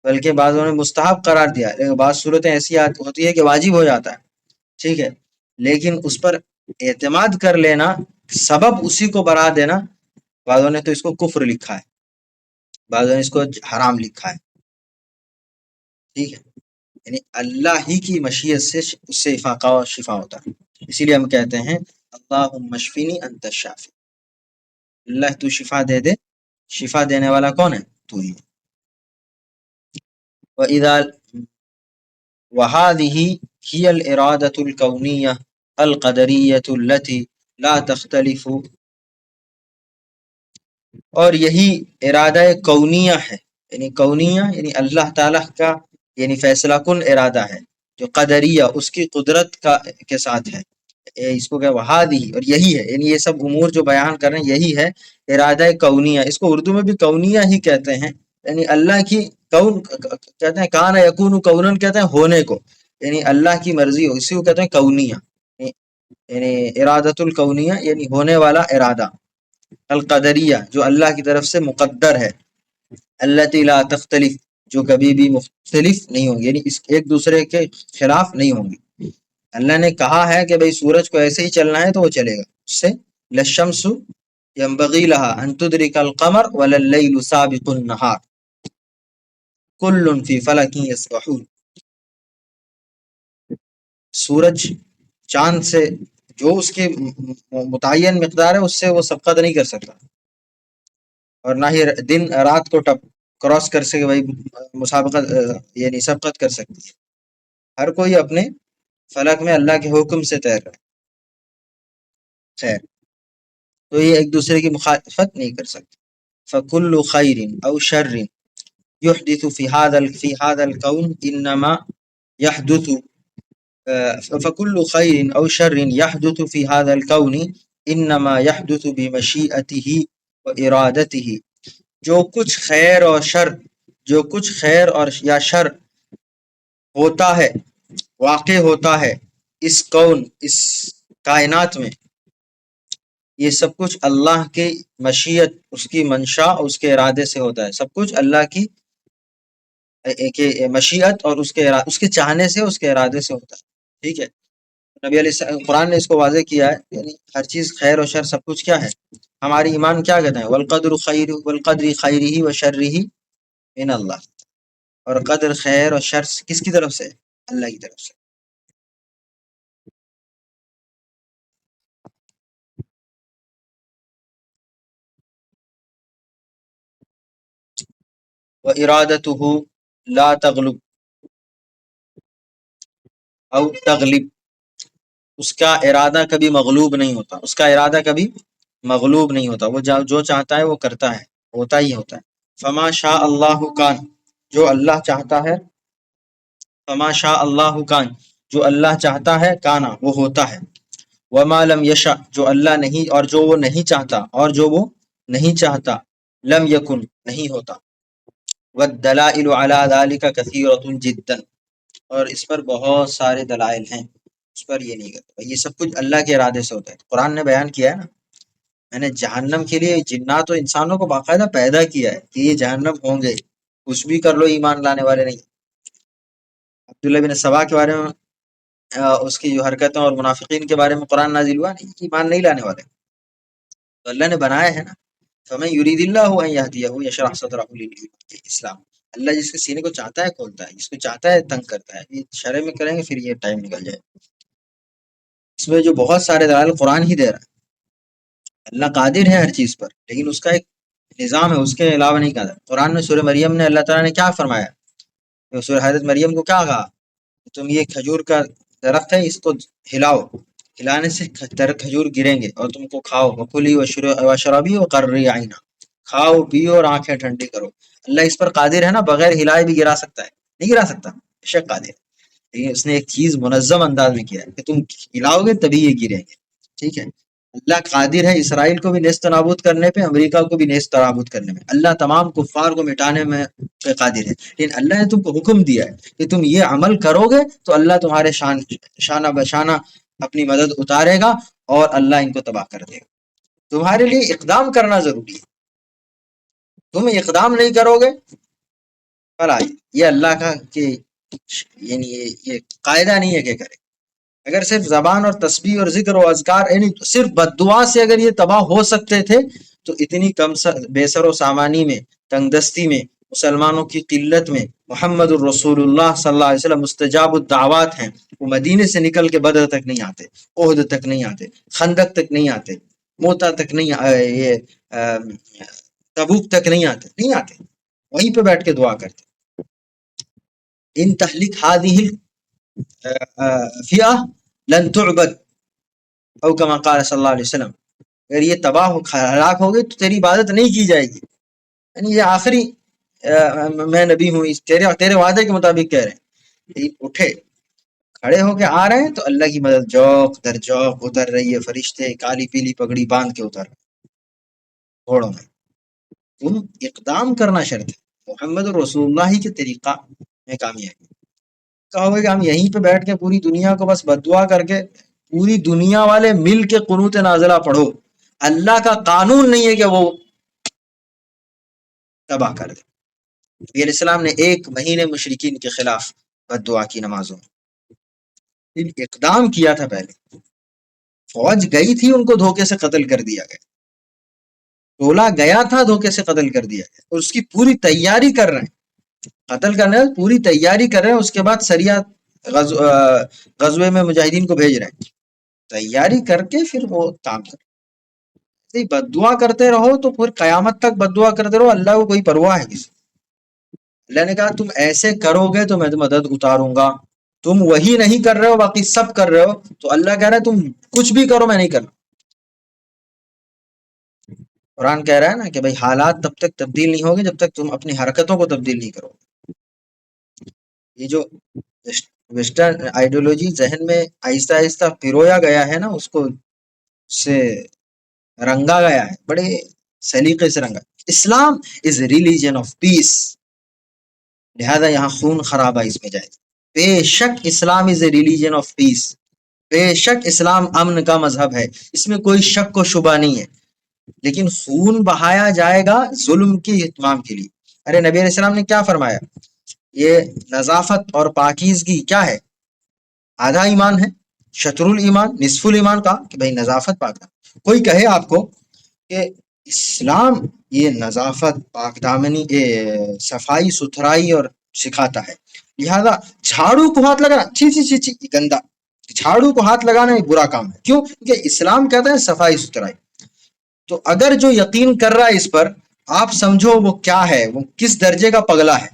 بلکہ بعضوں نے مستحب قرار دیا، لیکن بعض صورتیں ایسی ہوتی ہے کہ واجب ہو جاتا ہے، ٹھیک ہے، لیکن اس پر اعتماد کر لینا، سبب اسی کو بنا دینا، بعضوں نے تو اس کو کفر لکھا ہے، بعضوں نے اس کو حرام لکھا ہے، ٹھیک ہے، یعنی اللہ ہی کی مشیت سے اس سے افاقہ اور شفا ہوتا ہے. اسی لیے ہم کہتے ہیں اللہم اشفنی انت الشافی، اللہ تو شفا دے دے، شفا دینے والا کون ہے؟ تو ہی. وَإِذَا وَهَذِهِ هِيَ الْإِرَادَةُ الْكَوْنِيَّةُ الْقَدَرِيَّةُ الَّتِي لَا تَخْتَلِفُ، اور یہی ارادہ کونیہ ہے، یعنی کونیہ یعنی اللہ تعالیٰ کا یعنی فیصلہ کن ارادہ ہے، جو قدریہ اس کی قدرت کا کے ساتھ ہے. اس کو کہ وہادی، اور یہی ہے، یعنی یہ سب امور جو بیان کر رہے ہیں یہی ہے ارادہ کونیہ. اس کو اردو میں بھی کونیہ ہی کہتے ہیں، یعنی اللہ کی کون کہتے ہیں، کان یکون کونن کہتے ہیں ہونے کو، یعنی اللہ کی مرضی ہو، اسی کو کہتے ہیں کونیہ، یعنی ارادۃ الکونیہ یعنی ہونے والا ارادہ، القدریہ جو اللہ کی طرف سے مقدر ہے، التی لا تختلف جو کبھی بھی مختلف نہیں ہوں گی، یعنی اس ایک دوسرے کے خلاف نہیں ہوں گی. اللہ نے کہا ہے کہ بھئی سورج کو ایسے ہی چلنا ہے تو وہ چلے گا. اس سے للشمس ينبغي لها ان تدرك القمر ولا الليل سابق النهار كل في فلك يسبحون. سورج چاند سے جو اس کی متعین مقدار ہے اس سے وہ سبقت نہیں کر سکتا، اور نہ ہی دن رات کو کراس کر سکے، بھائی مسابقت یعنی سبقت کر سکتی ہے. ہر کوئی اپنے فلک میں اللہ کے حکم سے تیر رہا ہے. خیر، تو یہ ایک دوسرے کی مخالفت نہیں کر سکتے. فکل خیر او شر یحدث فی هذا الکون انما یحدث فکل خیر او شر یحدث فی هذا الکون انما یحدث بمشیئته و ارادته. جو کچھ خیر اور شر، جو کچھ خیر اور یا شر ہوتا ہے، واقع ہوتا ہے اس کون، اس کائنات میں، یہ سب کچھ اللہ کی مشیت، اس کی منشا اور اس کے ارادے سے ہوتا ہے. سب کچھ اللہ کی مشیت اور اس کے چاہنے سے، اس کے ارادے سے ہوتا ہے. ٹھیک ہے، نبی علیہ السلام قرآن نے اس کو واضح کیا ہے، یعنی ہر چیز خیر و شر سب کچھ کیا ہے، ہماری ایمان کیا کہتے ہیں، والقدر خیر والقدر خیرہ و شرہ من اللہ، اور قدر خیر اور شر کس کی طرف سے؟ اللہ کی طرف سے. وَإِرَادَتُهُ لا تغلب او تغلب، اس کا ارادہ کبھی مغلوب نہیں ہوتا، اس کا ارادہ کبھی مغلوب نہیں ہوتا، وہ جو چاہتا ہے وہ کرتا ہے، ہوتا ہی ہوتا ہے. فما شاء اللہ کان، جو اللہ چاہتا ہے، فما شاء اللہ کان جو اللہ چاہتا ہے، کانا وہ ہوتا ہے. وما لم یشاء جو اللہ نہیں، اور جو وہ نہیں چاہتا، اور جو وہ نہیں چاہتا، لم یکن نہیں ہوتا. والدلائل علی ذلک کثیرۃ جدا، اور اس پر بہت سارے دلائل ہیں، اس پر یہ نہیں کرتا. یہ سب کچھ اللہ کے ارادے سے ہوتا ہے. قرآن نے بیان کیا ہے نا، میں نے جہنم کے لیے جنات و انسانوں کو باقاعدہ پیدا کیا ہے کہ یہ جہنم ہوں گے، کچھ بھی کر لو ایمان لانے والے نہیں. عبداللہ بن سبا کے بارے میں اس کی جو حرکتیں اور منافقین کے بارے میں قرآن نازل ہوا نہیں، ایمان نہیں لانے والے، تو اللہ نے بنایا ہے نا. فمن یرید اللہ ان یہدیہ یشرح صدرہ للاسلام، اللہ جس کے سینے کو چاہتا ہے کھولتا ہے، جس کو چاہتا ہے تنگ کرتا ہے. یہ شرع میں کریں گے پھر یہ ٹائم نکل جائے. اس میں جو بہت سارے دلائل قرآن ہی دے رہا ہے. اللہ قادر ہے ہر چیز پر، لیکن اس کا ایک نظام ہے، اس کے علاوہ نہیں کہا. قرآن میں سورہ مریم نے اللہ تعالیٰ نے کیا فرمایا، سورہ حضرت مریم کو کیا کہا، تم یہ کھجور کا درخت ہے، اس کو ہلاؤ، ہلانے سے کھجور گریں گے اور تم کو کھاؤ. وکلی وشربی وقرری عینا، کھاؤ پیو اور آنکھیں ٹھنڈی کرو. اللہ اس پر قادر ہے نا، بغیر ہلائے بھی گرا سکتا ہے، نہیں گرا سکتا، بے شک قادر ہے، لیکن اس نے ایک چیز منظم انداز میں کیا ہے کہ تم ہلاؤ گے تبھی یہ گریں گے. ٹھیک ہے، اللہ قادر ہے اسرائیل کو بھی نیست نابود کرنے پہ، امریکہ کو بھی نیست نابود کرنے میں. اللہ تمام کفار کو مٹانے میں قادر ہے، لیکن اللہ نے تم کو حکم دیا ہے کہ تم یہ عمل کرو گے تو اللہ تمہارے شانہ بشانہ اپنی مدد اتارے گا اور اللہ ان کو تباہ کر دے گا. تمہارے لیے اقدام کرنا ضروری ہے، تم اقدام نہیں کرو گے فلا، یہ اللہ کا کہ یعنی یہ قاعدہ نہیں ہے کہ کرے. اگر صرف زبان اور تسبیح اور ذکر و اذکار، یعنی صرف بد دعا سے اگر یہ تباہ ہو سکتے تھے تو اتنی کم بے سر و سامانی میں تنگ دستی میں، مسلمانوں کی قلت میں محمد الرسول اللہ صلی اللہ علیہ وسلم مستجاب الدعوات ہیں. وہ مدینے سے نکل کے بدر تک نہیں آتے، عہد تک نہیں آتے، خندق تک نہیں آتے، موتا تک نہیں یہ تبوک تک نہیں آتے، نہیں آتے، وہیں پہ بیٹھ کے دعا کرتے. ان تہلک هذه الفئہ لن تعبد او کما قال صلی اللہ علیہ وسلم، اگر یہ تباہ ہلاک ہو گئی تو تیری عبادت نہیں کی جائے گی. یعنی یہ آخری میں نبی ہوں، تیرے وعدے کے مطابق کہہ رہے ہیں. اٹھے کھڑے ہو کے آ رہے ہیں تو اللہ کی مدد جوق در جوق اتر رہی ہے، فرشتے کالی پیلی پگڑی باندھ کے اتر گھوڑوں میں. تم اقدام کرنا شرط ہے، محمد رسول اللہ کے طریقہ میں کامیابی. کہو گے کہ ہم یہیں پہ بیٹھ کے پوری دنیا کو بس بددعا کر کے، پوری دنیا والے مل کے قنوت نازلہ پڑھو، اللہ کا قانون نہیں ہے کہ وہ تباہ کر دے. نبی علیہ السلام نے 1 مہینے مشرکین کے خلاف بددعا کی نمازوں میں. اقدام کیا تھا، پہلے فوج گئی تھی، ان کو دھوکے سے قتل کر دیا گیا، ٹولہ گیا تھا دھوکے سے قتل کر دیا گیا، اور اس کی پوری تیاری کر رہے ہیں، قتل کرنے کی پوری تیاری کر رہے ہیں. اس کے بعد سریہ غزوے میں مجاہدین کو بھیج رہے ہیں، تیاری کر کے پھر وہ کام کر. بد دعا کرتے رہو تو پھر قیامت تک بد دعا کرتے رہو، اللہ کو کوئی پرواہ ہے کسی. اللہ نے کہا تم ایسے کرو گے تو میں مدد اتاروں گا، تم وہی نہیں کر رہے ہو باقی سب کر رہے ہو، تو اللہ کہہ رہا ہے تم کچھ بھی کرو میں نہیں کرنا. قرآن کہہ رہا ہے نا کہ بھائی حالات تب تک تبدیل نہیں ہوگے جب تک تم اپنی حرکتوں کو تبدیل نہیں کرو. یہ جو ویسٹرن آئیڈیولوجی ذہن میں آہستہ آہستہ پرویا گیا ہے نا، اس کو سے رنگا گیا ہے، بڑے سلیقے سے رنگا. اسلام از ریلیجن آف پیس، لہذا یہاں خون خرابہ اس میں جائے. بے شک اسلام از اے ریلیجن آف پیس، بے شک اسلام امن کا مذہب ہے، اس میں کوئی شک و شبہ نہیں ہے. لیکن خون بہایا جائے گا ظلم کی اتمام کے لیے. ارے نبی علیہ السلام نے کیا فرمایا؟ یہ نظافت اور پاکیزگی کیا ہے؟ آدھا ایمان ہے، شطر الایمان نصف الایمان. کا کہ بھائی نظافت پاک. کوئی کہے آپ کو کہ اسلام یہ نظافت پاک دامنی صفائی ستھرائی اور سکھاتا ہے، لہذا جھاڑو کو ہاتھ لگانا چھی گندا، جھاڑو کو ہاتھ لگانا ایک برا کام ہے. کیوں؟ کہ اسلام کہتا ہے صفائی ستھرائی. تو اگر جو یقین کر رہا ہے اس پر، آپ سمجھو وہ کیا ہے، وہ کس درجے کا پگلا ہے.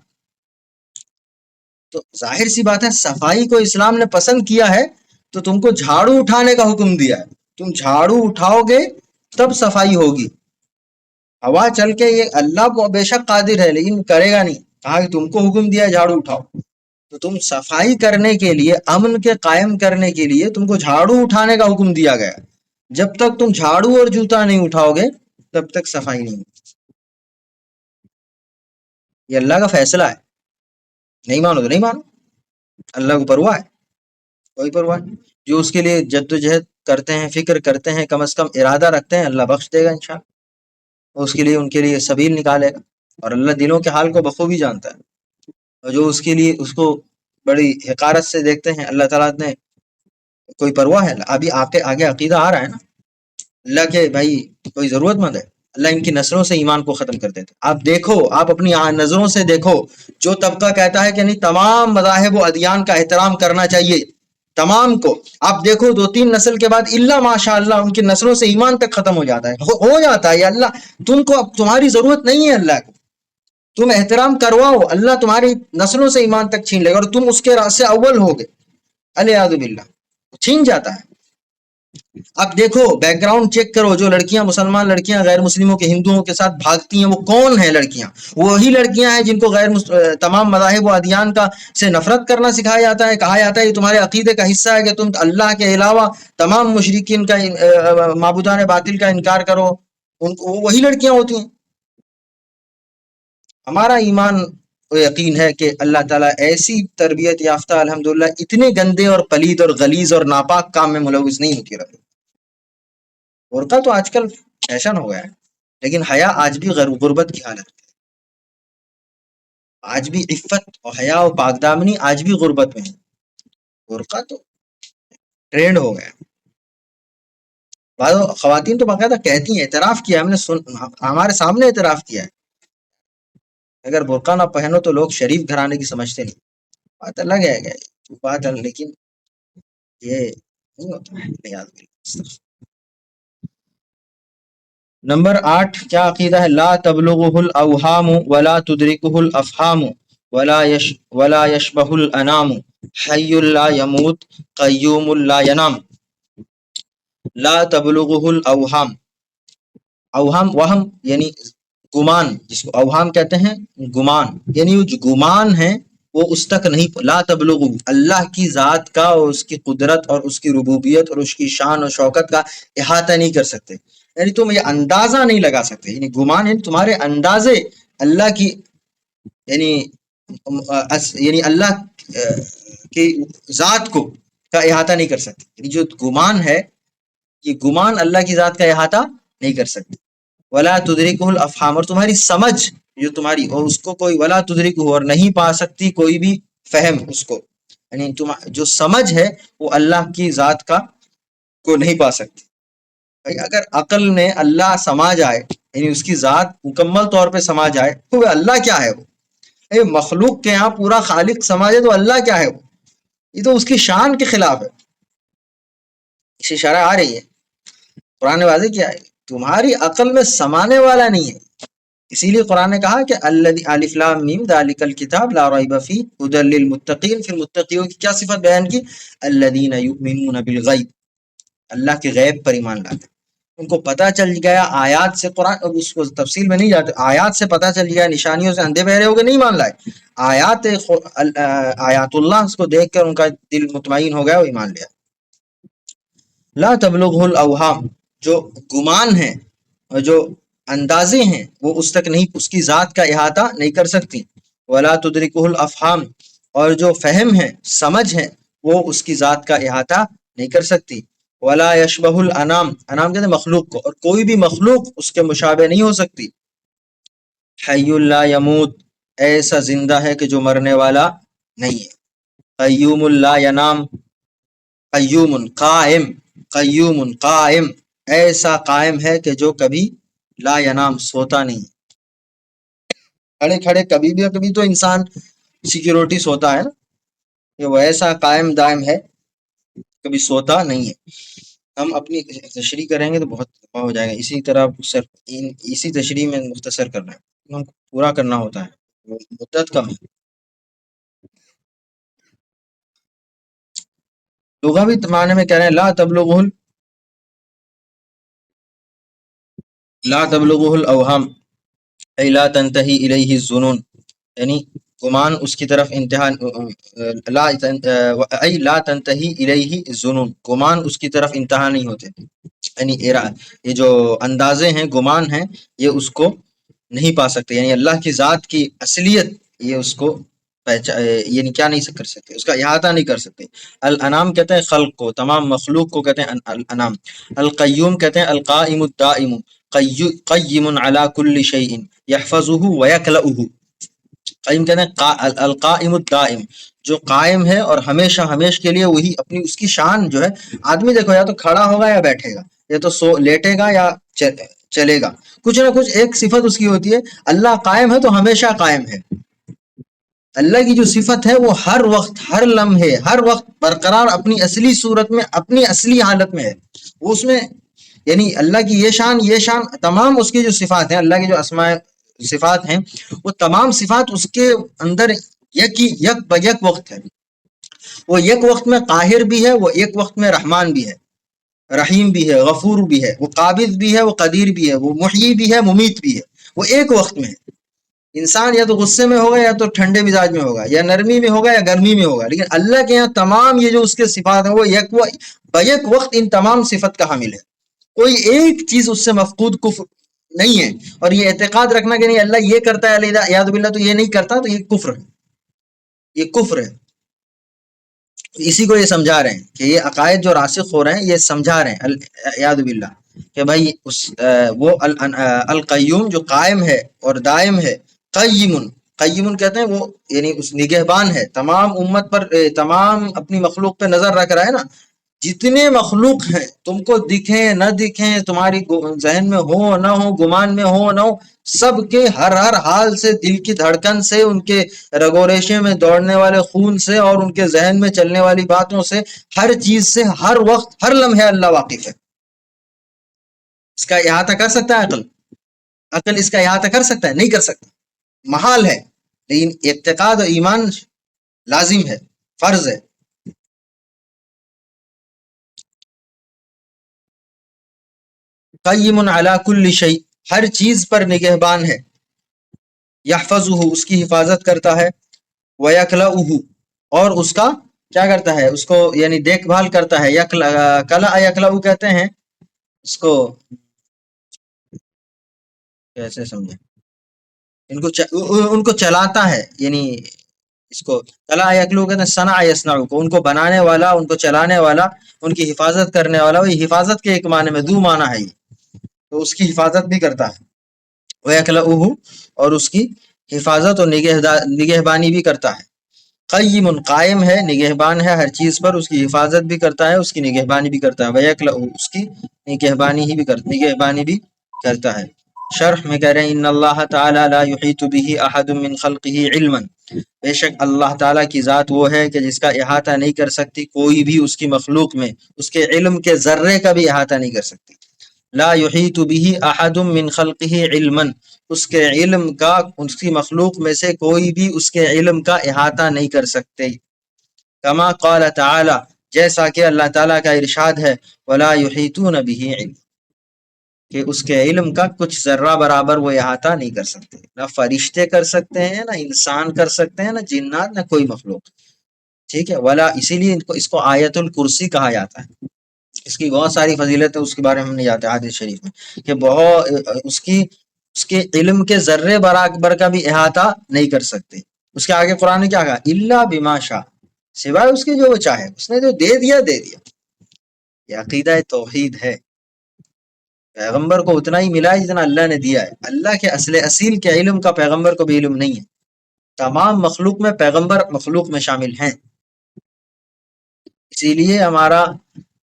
تو ظاہر سی بات ہے صفائی کو اسلام نے پسند کیا ہے تو تم کو جھاڑو اٹھانے کا حکم دیا ہے. تم جھاڑو اٹھاؤ گے تب صفائی ہوگی. ہوا چل کے یہ اللہ کو بے شک قادر ہے لیکن کرے گا نہیں، کہا کہ تم کو حکم دیا ہے جھاڑو اٹھاؤ. تو تم صفائی کرنے کے لیے، امن کے قائم کرنے کے لیے تم کو جھاڑو اٹھانے کا حکم دیا گیا. جب تک تم جھاڑو اور جوتا نہیں اٹھاؤ گے تب تک صفائی نہیں ہوگی. یہ اللہ کا فیصلہ ہے، نہیں مانو تو نہیں مانو، اللہ کو پرواہ ہے، کوئی پرواہ نہیں. جو اس کے لیے جد و جہد کرتے ہیں، فکر کرتے ہیں، کم از کم ارادہ رکھتے ہیں، اللہ بخش دے گا انشاءاللہ. اس کے لیے ان کے لیے سبیل نکالے گا، اور اللہ دلوں کے حال کو بخوبی جانتا ہے. اور جو اس کے لیے اس کو بڑی حقارت سے دیکھتے ہیں، اللہ تعالیٰ نے کوئی پرواہ ہے. ابھی آگے عقیدہ آ رہا ہے نا اللہ کے بھائی کوئی ضرورت مند ہے، اللہ ان کی نسلوں سے ایمان کو ختم کر دیتا. آپ دیکھو، آپ اپنی نظروں سے دیکھو، جو طبقہ کہتا ہے کہ نہیں تمام مذاہب و ادیان کا احترام کرنا چاہیے تمام کو، آپ دیکھو 2-3 نسل کے بعد الا ماشاء اللہ ان کی نسلوں سے ایمان تک ختم ہو جاتا ہے، ہو جاتا ہے. اللہ تم کو، اب تمہاری ضرورت نہیں ہے اللہ کو، تم احترام کرواؤ، اللہ تمہاری نسلوں سے ایمان تک چھین لے گا اور تم اس کے راستے اول ہوگے. الیاذ باللہ، چھین جاتا ہے. اب دیکھو بیک گراؤنڈ چیک کرو، جو لڑکیاں مسلمان لڑکیاں غیر مسلموں کے ہندوؤں کے ساتھ بھاگتی ہیں وہ کون ہیں لڑکیاں؟ وہی لڑکیاں ہیں جن کو تمام مذاہب و ادیان کا سے نفرت کرنا سکھایا جاتا ہے. کہا جاتا ہے یہ تمہارے عقیدے کا حصہ ہے کہ تم اللہ کے علاوہ تمام مشرکین کا، معبودان باطل کا انکار کرو. وہی لڑکیاں ہوتی ہیں. ہمارا ایمان و یقین ہے کہ اللہ تعالیٰ ایسی تربیت یافتہ الحمدللہ اتنے گندے اور پلید اور غلیظ اور ناپاک کام میں ملوث نہیں ہوتی رہے. برقع تو آج کل فیشن ہو گیا ہے، لیکن حیا آج بھی غربت کی حالت ہے. آج بھی عفت اور حیا و پاکدامنی آج بھی غربت میں ہے. برقع تو ٹرینڈ ہو گیا. بعض خواتین تو باقاعدہ کہتی ہیں، اعتراف کیا ہم نے، ہمارے سامنے اعتراف کیا ہے اگر برقع نہ پہنو تو لوگ شریف گھرانے کی سمجھتے نہیں. بات الگ ہے کہ بات الگ، لیکن یہ نہیں ہوتا ہے. یاد باللہ. نمبر 8 کیا عقیدہ ہے؟ لا تبلغه الاوہام ولا تدرکه الافہام ولا یشبہ الانام حی لا یموت قیوم لا ینام. لا تبلغه الاوہام، اوہام وہم یعنی گمان، جس کو اوہام کہتے ہیں گمان، یعنی وہ جو گمان ہے وہ اس تک نہیں. لا تبلغ، اللہ کی ذات کا اور اس کی قدرت اور اس کی ربوبیت اور اس کی شان اور شوکت کا احاطہ نہیں کر سکتے، یعنی تم یہ اندازہ نہیں لگا سکتے. یعنی گمان یعنی تمہارے اندازے اللہ کی یعنی اللہ کی ذات کو کا احاطہ نہیں کر سکتے. یعنی جو گمان ہے یہ گمان اللہ کی ذات کا احاطہ نہیں کر سکتے. ولا تدرکہ الافہام، اور تمہاری سمجھ جو تمہاری، اور اس کو کوئی ولا تدرکہ، اور نہیں پا سکتی کوئی بھی فہم اس کو، یعنی تم جو سمجھ ہے وہ اللہ کی ذات کا کو نہیں پا سکتی. اگر عقل میں اللہ سما جائے، یعنی اس کی ذات مکمل طور پہ سما جائے، تو اللہ کیا ہے وہ مخلوق کے یہاں پورا خالق سما جائے تو اللہ کیا ہے وہ، یہ تو اس کی شان کے خلاف ہے. اس اشارہ آ رہی ہے قرآن واضح کیا ہے، تمہاری عقل میں سمانے والا نہیں ہے. اسی لیے قرآن نے کہا کہ الف لام میم ذالک الکتاب لا ریب فیہ ھدی للمتقین. پھر متقیوں کی کیا صفت بیان کی؟ الذین یؤمنون بالغیب، اللہ کے غیب پر ایمان لاتے ہیں. ان کو پتہ چل گیا آیات سے، قرآن اب اس کو تفصیل میں نہیں جاتے، آیات سے پتہ چل گیا، نشانیوں سے اندھے بہرے ہو کے نہیں مان لائے، آیات اللہ اس کو دیکھ کر ان کا دل مطمئن ہو گیا، وہ ایمان لیا. لا تبلغہ الاوہام، جو گمان ہے اور جو اندازے ہیں وہ اس تک نہیں، اس کی ذات کا احاطہ نہیں کر سکتی. ولا تدرکہ الافہام، اور جو فہم ہے سمجھ ہے وہ اس کی ذات کا احاطہ نہیں کر سکتی. ولا یشبہ الانام، انام کہتے ہیں مخلوق کو، اور کوئی بھی مخلوق اس کے مشابہ نہیں ہو سکتی. حی لا یموت، ایسا زندہ ہے کہ جو مرنے والا نہیں ہے. قیوم لا ینام، قیوم قائم، قیوم قائم، ایسا قائم ہے کہ جو کبھی لا ینام سوتا نہیں. کھڑے کھڑے کبھی تو انسان سیکیورٹی سوتا ہے نا، کہ وہ ایسا قائم دائم ہے کبھی سوتا نہیں ہے. ہم اپنی تشریح کریں گے تو بہت لمبا ہو جائے گا، اسی طرح اسی تشریح میں مختصر کرنا ہے، ہم کو پورا کرنا ہوتا ہے، مدت کم ہے. لغوی معنی میں کہہ رہے ہیں لا تبلغه الاوہام ای لا تنتہی الیہ الظنون، یعنی گمان اس کی طرف انتہا ای لا تنتہی الیہ الظنون، گمان اس کی طرف انتہا نہیں ہوتے. یعنی یہ جو اندازے ہیں گمان ہیں یہ اس کو نہیں پا سکتے، یعنی اللہ کی ذات کی اصلیت یہ اس کو یعنی کیا نہیں کر سکتے، اس کا احاطہ نہیں کر سکتے. الانام کہتے ہیں خلق کو، تمام مخلوق کو کہتے ہیں الانام. القیوم کہتے ہیں القائم الدائم، قیم علی کل شیء یحفظہ ویکلؤہ. قیم کہتے ہیں القائم الدائم، جو قائم ہے اور ہمیشہ ہمیش کے لیے وہی اپنی اس کی شان جو ہے. آدمی دیکھو یا تو کھڑا ہوگا یا بیٹھے گا، یا تو لیٹے گا یا چلے گا، کچھ نہ کچھ ایک صفت اس کی ہوتی ہے. اللہ قائم ہے تو ہمیشہ قائم ہے. اللہ کی جو صفت ہے وہ ہر وقت، ہر لمحے، ہر وقت برقرار اپنی اصلی صورت میں، اپنی اصلی حالت میں ہے. وہ اس میں یعنی اللہ کی یہ شان تمام اس کی جو صفات ہیں، اللہ کی جو اسماء صفات ہیں وہ تمام صفات اس کے اندر یک بیک وقت ہے. وہ یک وقت میں قاہر بھی ہے، وہ ایک وقت میں رحمان بھی ہے، رحیم بھی ہے، غفور بھی ہے، وہ قابض بھی ہے، وہ قدیر بھی ہے، وہ محیی بھی ہے، ممیت بھی ہے. وہ ایک وقت میں ہے. انسان یا تو غصے میں ہوگا یا تو ٹھنڈے مزاج میں ہوگا، یا نرمی میں ہوگا یا گرمی میں ہوگا، لیکن اللہ کے یہاں تمام یہ جو اس کے صفات ہیں وہ بیک وقت ان تمام صفت کا حامل ہے. کوئی ایک چیز اس سے مفقود کفر نہیں ہے. اور یہ اعتقاد رکھنا کہ نہیں اللہ یہ کرتا ہے یاد باللہ تو یہ نہیں کرتا، تو یہ کفر ہے، یہ کفر ہے. اسی کو یہ سمجھا رہے ہیں کہ یہ عقائد جو راسخ ہو رہے ہیں یہ سمجھا رہے ہیں یاد باللہ کہ بھائی وہ القیوم جو قائم ہے اور دائم ہے. قیم کہتے ہیں وہ یعنی اس نگہبان ہے، تمام امت پر، تمام اپنی مخلوق پہ نظر رکھ رہا ہے نا. جتنے مخلوق ہیں، تم کو دکھیں نہ دکھیں، تمہاری ذہن میں ہو نہ ہو، گمان میں ہو نہ ہو، سب کے ہر حال سے، دل کی دھڑکن سے، ان کے رگو ریشے میں دوڑنے والے خون سے، اور ان کے ذہن میں چلنے والی باتوں سے، ہر چیز سے، ہر وقت، ہر لمحے اللہ واقف ہے۔ اس کا احاطہ کر سکتا ہے عقل؟ عقل اس کا احاطہ کر سکتا ہے؟ نہیں کر سکتا، محال ہے۔ لیکن اعتقاد اور ایمان لازم ہے، فرض ہے۔ قیم علی کل شیء، ہر چیز پر نگہبان ہے۔ یحفظہ، اس کی حفاظت کرتا ہے۔ ویکلؤہ، اور اس کا کیا کرتا ہے؟ اس کو یعنی دیکھ بھال کرتا ہے۔ کلا یکلؤ کہتے ہیں اس کو، کیسے سمجھیں، ان کو چلاتا ہے، یعنی اس کو کلا یکلو کہتے ہیں صنع یصنع کو، ان کو بنانے والا، ان کو چلانے والا، ان کی حفاظت کرنے والا۔ وہ حفاظت کے ایک معنی میں، دو معنی ہے یہ، تو اس کی حفاظت بھی کرتا ہے۔ وَيَكْلَؤُهُ، اور اس کی حفاظت اور نگہبانی بھی کرتا ہے۔ قیم، قائم ہے، نگہبان ہے ہر چیز پر، اس کی حفاظت بھی کرتا ہے، اس کی نگہبانی بھی کرتا ہے۔ وَيَكْلَؤُهُ، اس کی نگہبانی بھی کرتا ہے۔ شرح میں کہہ رہے ہیں ان اللہ تعالی لا یحیط به احد من خلقه علما، بے شک اللہ تعالیٰ کی ذات وہ ہے کہ جس کا احاطہ نہیں کر سکتی کوئی بھی اس کی مخلوق میں، اس کے علم کے ذرے کا بھی احاطہ نہیں کر سکتی۔ لا یحیط به احد من خلقه علما، اس کے علم کا، اس کی مخلوق میں سے کوئی بھی اس کے علم کا احاطہ نہیں کر سکتے۔ کما قال تعالی، جیسا کہ اللہ تعالیٰ کا ارشاد ہے، ولا یحیطون به علم، کہ اس کے علم کا کچھ ذرہ برابر وہ احاطہ نہیں کر سکتے۔ نہ فرشتے کر سکتے ہیں، نہ انسان کر سکتے ہیں، نہ جنات، نہ کوئی مخلوق۔ ٹھیک ہے، ولا، اسی لیے اس کو آیت الکرسی کہا جاتا ہے۔ اس کی بہت ساری فضیلت ہے، اس کے بارے میں ہم نہیں جاتے حدیث شریف میں، کہ بہت اس کے علم کے ذرے برابر کا بھی احاطہ نہیں کر سکتے۔ اس کے آگے قرآن نے کیا کہا؟ الا بما شاء، سوائے اس کے جو وہ چاہے، اس نے جو دے دیا دے دیا۔ یہ عقیدہ توحید ہے۔ پیغمبر کو اتنا ہی ملا ہے جتنا اللہ نے دیا ہے۔ اللہ کے اصیل کے علم کا پیغمبر کو بھی علم نہیں ہے۔ تمام مخلوق میں پیغمبر مخلوق میں شامل ہیں۔ اسی لیے ہمارا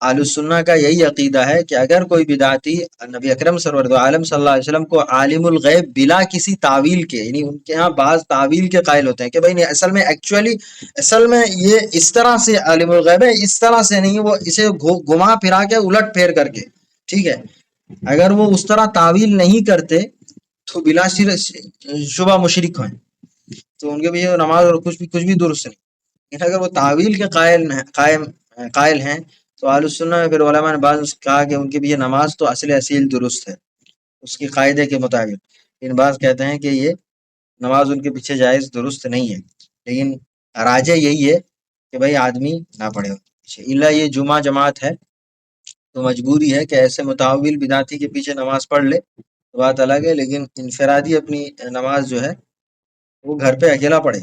اہل السنہ کا یہی عقیدہ ہے کہ اگر کوئی بدعتی نبی اکرم سرور دو عالم صلی اللہ علیہ وسلم کو عالم الغیب بلا کسی تعویل کے، یعنی ان کے ہاں بعض تعویل کے قائل ہوتے ہیں کہ بھائی نہیں، اصل میں یہ اس طرح سے عالم الغیب ہے، اس طرح سے نہیں، وہ اسے گھما پھرا کے، الٹ پھیر کر کے، ٹھیک ہے، اگر وہ اس طرح تعویل نہیں کرتے تو بلا شبہ مشرک ہیں، تو ان کے بھی نماز اور کچھ بھی درست نہیں۔ لیکن اگر وہ تعویل کے قائل ہیں تو اہل السنہ میں پھر علماء نے بعض کہا کہ ان کی بھی یہ نماز تو اصیل درست ہے اس کی قاعدے کے مطابق، لیکن بعض کہتے ہیں کہ یہ نماز ان کے پیچھے جائز درست نہیں ہے۔ لیکن راجع یہی ہے کہ بھائی آدمی نہ پڑھے پیچھے، الا یہ جمعہ جماعت ہے تو مجبوری ہے کہ ایسے متعول بدعتی کے پیچھے نماز پڑھ لے، تو بات الگ ہے، لیکن انفرادی اپنی نماز جو ہے وہ گھر پہ اکیلا پڑھے،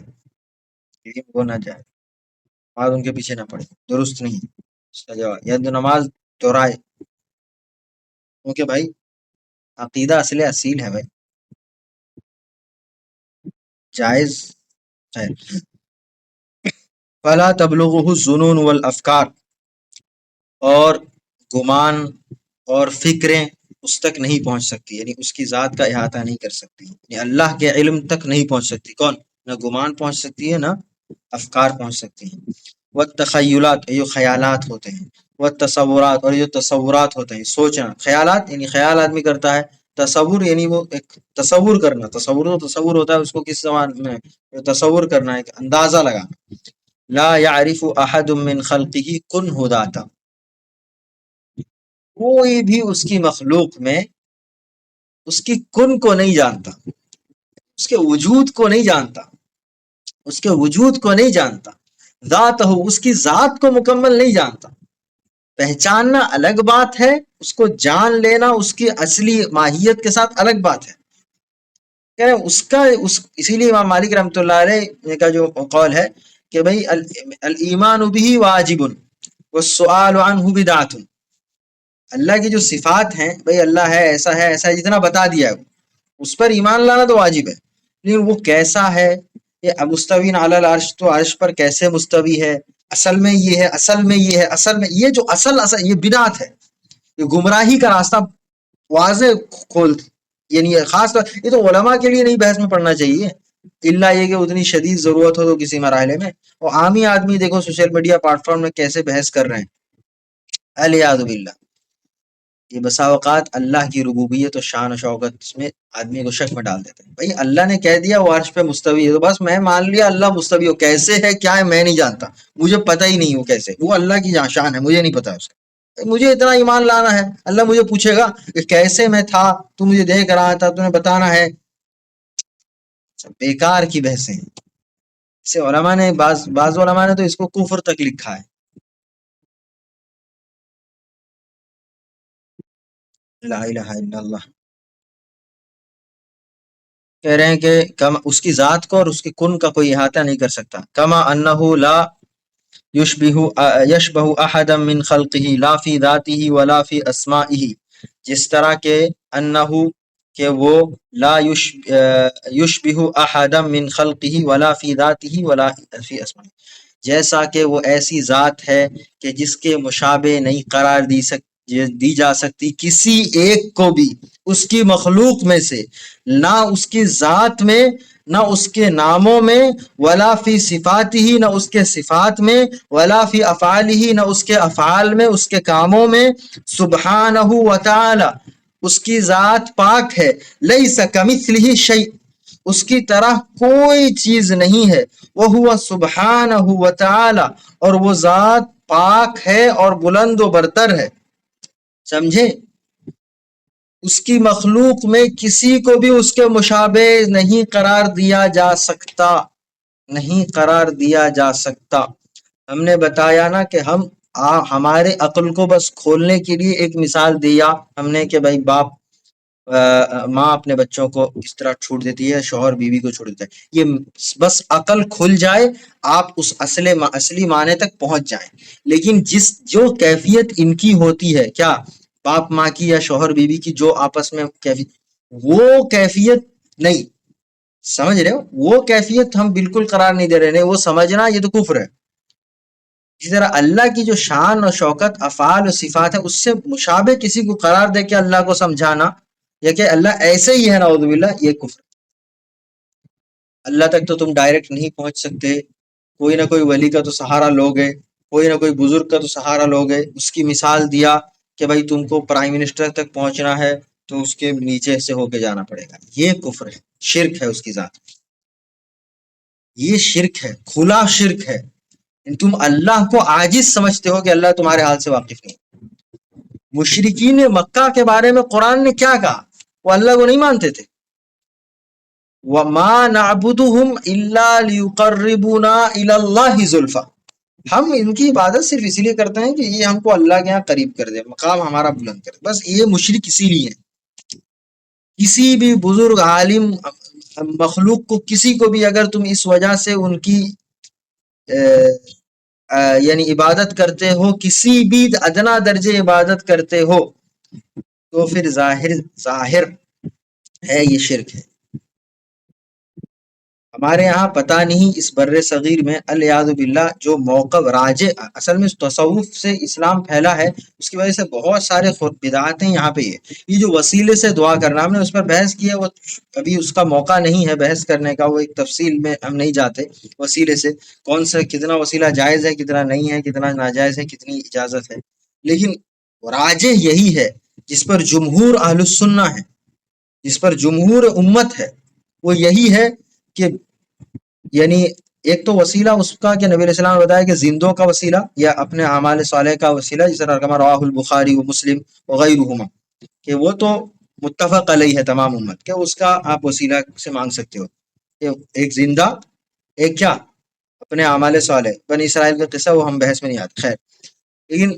لیکن وہ نہ جائے، نماز ان کے پیچھے نہ پڑھے، درست نہیں ہے اس کا جواب، یا نماز دہرائے، کیونکہ بھائی عقیدہ اصیل ہے بھائی، جائز ہے۔ فلا تبلغه الظنون والافکار، اور گمان اور فکریں اس تک نہیں پہنچ سکتی، یعنی اس کی ذات کا احاطہ نہیں کر سکتی، یعنی اللہ کے علم تک نہیں پہنچ سکتی۔ کون؟ نہ گمان پہنچ سکتی ہے، نہ افکار پہنچ سکتی ہیں۔ والتخیلات، یہ خیالات ہوتے ہیں، والتصورات، اور یہ تصورات ہوتے ہیں، سوچنا، خیالات یعنی خیال آدمی کرتا ہے، تصور یعنی وہ ایک تصور کرنا، تصور ہوتا ہے، اس کو کس زبان میں تصور کرنا، ایک اندازہ لگانا۔ لا يعرف احد من خلقه کنہ ذاتا، کوئی بھی اس کی مخلوق میں اس کی کن کو نہیں جانتا، اس کے وجود کو نہیں جانتا، اس کے وجود کو نہیں جانتا، ذات ہو، اس کی ذات کو مکمل نہیں جانتا۔ پہچاننا الگ بات ہے، اس کو جان لینا اس کی اصلی ماہیت کے ساتھ الگ بات ہے۔ اسی لیے امام مالک رحمۃ اللہ علیہ کا جو قول ہے کہ بھئی الایمان به واجب والسؤال عنہ بدعۃ، اللہ کی جو صفات ہیں، بھئی اللہ ہے، ایسا ہے، ایسا ہے، جتنا بتا دیا ہے اس پر ایمان لانا تو واجب ہے، لیکن وہ کیسا ہے، یہ مستوی علی العرش، تو عرش پر کیسے مستوی ہے، اصل میں یہ ہے، اصل میں یہ ہے، اصل میں یہ جو اصل یہ بدعت ہے، یہ گمراہی کا راستہ واضح کھول، یعنی خاص طور یہ تو علماء کے لیے نہیں بحث میں پڑھنا چاہیے، اللہ یہ کہ اتنی شدید ضرورت ہو تو کسی مرحلے میں، اور عامی آدمی دیکھو سوشل میڈیا پلیٹ فارم میں کیسے بحث کر رہے ہیں، الیاذ باللہ۔ یہ بسا اوقات اللہ کی ربوبیت و شان و شوکت میں آدمی کو شک میں ڈال دیتے ہیں۔ بھائی اللہ نے کہہ دیا وہ عرش پہ مستوی ہے، تو بس میں مان لیا اللہ مستوی ہو، کیسے ہے کیا ہے میں نہیں جانتا، مجھے پتہ ہی نہیں وہ کیسے، وہ اللہ کی شان ہے، مجھے نہیں پتا اس کا، مجھے اتنا ایمان لانا ہے۔ اللہ مجھے پوچھے گا کہ کیسے میں تھا، تو مجھے دیکھ رہا تھا، تمہیں بتانا ہے، بیکار کی بحثیں ہیں۔ اسے علماء نے بعض علماء نے تو اس کو کفر تک لکھا ہے۔ لا الہ الا اللہ۔ کہہ رہے ہیں کہ اس کی ذات کو اور اس کی کن کا کوئی احاطہ نہیں کر سکتا، کما انہ لا یشبہ احدا من خلقہ لا فی ذاتہ ولا فی اسمائہ، جس طرح کہ انہ کہ وہ لا یشبہ احدا من خلقہ ولا فی ذاتہ ولا فی اسمائہ، جیسا کہ وہ ایسی ذات ہے کہ جس کے مشابہ نہیں قرار دی جا سکتی کسی ایک کو بھی اس کی مخلوق میں سے، نہ اس کی ذات میں نہ اس کے ناموں میں، ولا فی صفات ہی نہ اس کے صفات میں، ولا فی افعال ہی نہ اس کے افعال میں، اس کے کاموں میں، سبحانہ و تعالی اس کی ذات پاک ہے، لیس کمثلہ شیء اس کی طرح کوئی چیز نہیں ہے، وہو سبحانہ و تعالی اور وہ ذات پاک ہے اور بلند و برتر ہے، سمجھے؟ اس کی مخلوق میں کسی کو بھی اس کے مشابہ نہیں قرار دیا جا سکتا، نہیں قرار دیا جا سکتا۔ ہم نے بتایا نا کہ ہمارے عقل کو بس کھولنے کے لیے ایک مثال دیا ہم نے کہ بھائی باپ ماں اپنے بچوں کو اس طرح چھوٹ دیتی ہے، شوہر بیوی کو چھوڑ دیتا ہے، یہ بس عقل کھل جائے آپ اس اصلی معنی تک پہنچ جائیں۔ لیکن جو کیفیت ان کی ہوتی ہے، کیا باپ ماں کی یا شوہر بیوی کی جو آپس میں کیفیت، وہ کیفیت نہیں، سمجھ رہے ہو؟ وہ کیفیت ہم بالکل قرار نہیں دے رہے، نہیں وہ سمجھنا یہ تو کفر ہے۔ اسی طرح اللہ کی جو شان اور شوکت افعال و صفات ہے اس سے مشابہ کسی کو قرار دے کے اللہ کو سمجھانا یا کہ اللہ ایسے ہی ہے، نعوذ باللہ، یہ کفر۔ اللہ تک تو تم ڈائریکٹ نہیں پہنچ سکتے، کوئی نہ کوئی ولی کا تو سہارا لوگے، کوئی نہ کوئی بزرگ کا تو سہارا لوگے۔ اس کی مثال دیا کہ بھائی تم کو پرائم منسٹر تک پہنچنا ہے تو اس کے نیچے سے ہو کے جانا پڑے گا، یہ کفر ہے، شرک ہے اس کی ذات، یہ شرک ہے، کھلا شرک ہے۔ تم اللہ کو عاجز سمجھتے ہو کہ اللہ تمہارے حال سے واقف نہیں۔ مشرکین مکہ کے بارے میں قرآن نے کیا کہا؟ وہ اللہ کو نہیں مانتے تھے، وَمَا نَعْبُدُهُمْ إِلَّا لِيُقَرِّبُونَا إِلَى اللَّهِ زُلْفَى، ہم ان کی عبادت صرف اسی لیے کرتے ہیں کہ یہ ہم کو اللہ کے ہاں قریب کر دے، مقام ہمارا بلند کر دے، بس یہ مشرک اسی لیے ہے۔ کسی بھی بزرگ عالم مخلوق کو، کسی کو بھی اگر تم اس وجہ سے ان کی یعنی عبادت کرتے ہو، کسی بھی ادنا درجے عبادت کرتے ہو، تو پھر ظاہر ہے یہ شرک ہے۔ ہمارے یہاں پتہ نہیں اس بر صغیر میں الیاذ باللہ جو موقف راجع، اصل میں تصوف سے اسلام پھیلا ہے، اس کی وجہ سے بہت سارے بدعات ہیں یہاں پہ۔ یہ جو وسیلے سے دعا کرنا، ہم نے اس پر بحث کی ہے، وہ ابھی اس کا موقع نہیں ہے بحث کرنے کا، وہ ایک تفصیل میں ہم نہیں جاتے۔ وسیلے سے کون سا کتنا وسیلہ جائز ہے، کتنا نہیں ہے، کتنا ناجائز ہے، کتنی اجازت ہے، لیکن راجع یہی ہے جس پر جمہور اہل السنہ ہے، جس پر جمہور امت ہے، وہ یہی ہے کہ یعنی ایک تو وسیلہ اس کا کہ نبی علیہ السلام نے بتایا کہ زندوں کا وسیلہ یا اپنے اعمال صالح کا وسیلہ، جس طرح رواہ البخاری و مسلم وغیرہما، کہ وہ تو متفق علیہ ہے تمام امت، کہ اس کا آپ وسیلہ سے مانگ سکتے ہو، کہ ایک زندہ، ایک کیا اپنے اعمال صالح۔ بنی اسرائیل کا قصہ وہ ہم بحث میں نہیں آتے، خیر۔ لیکن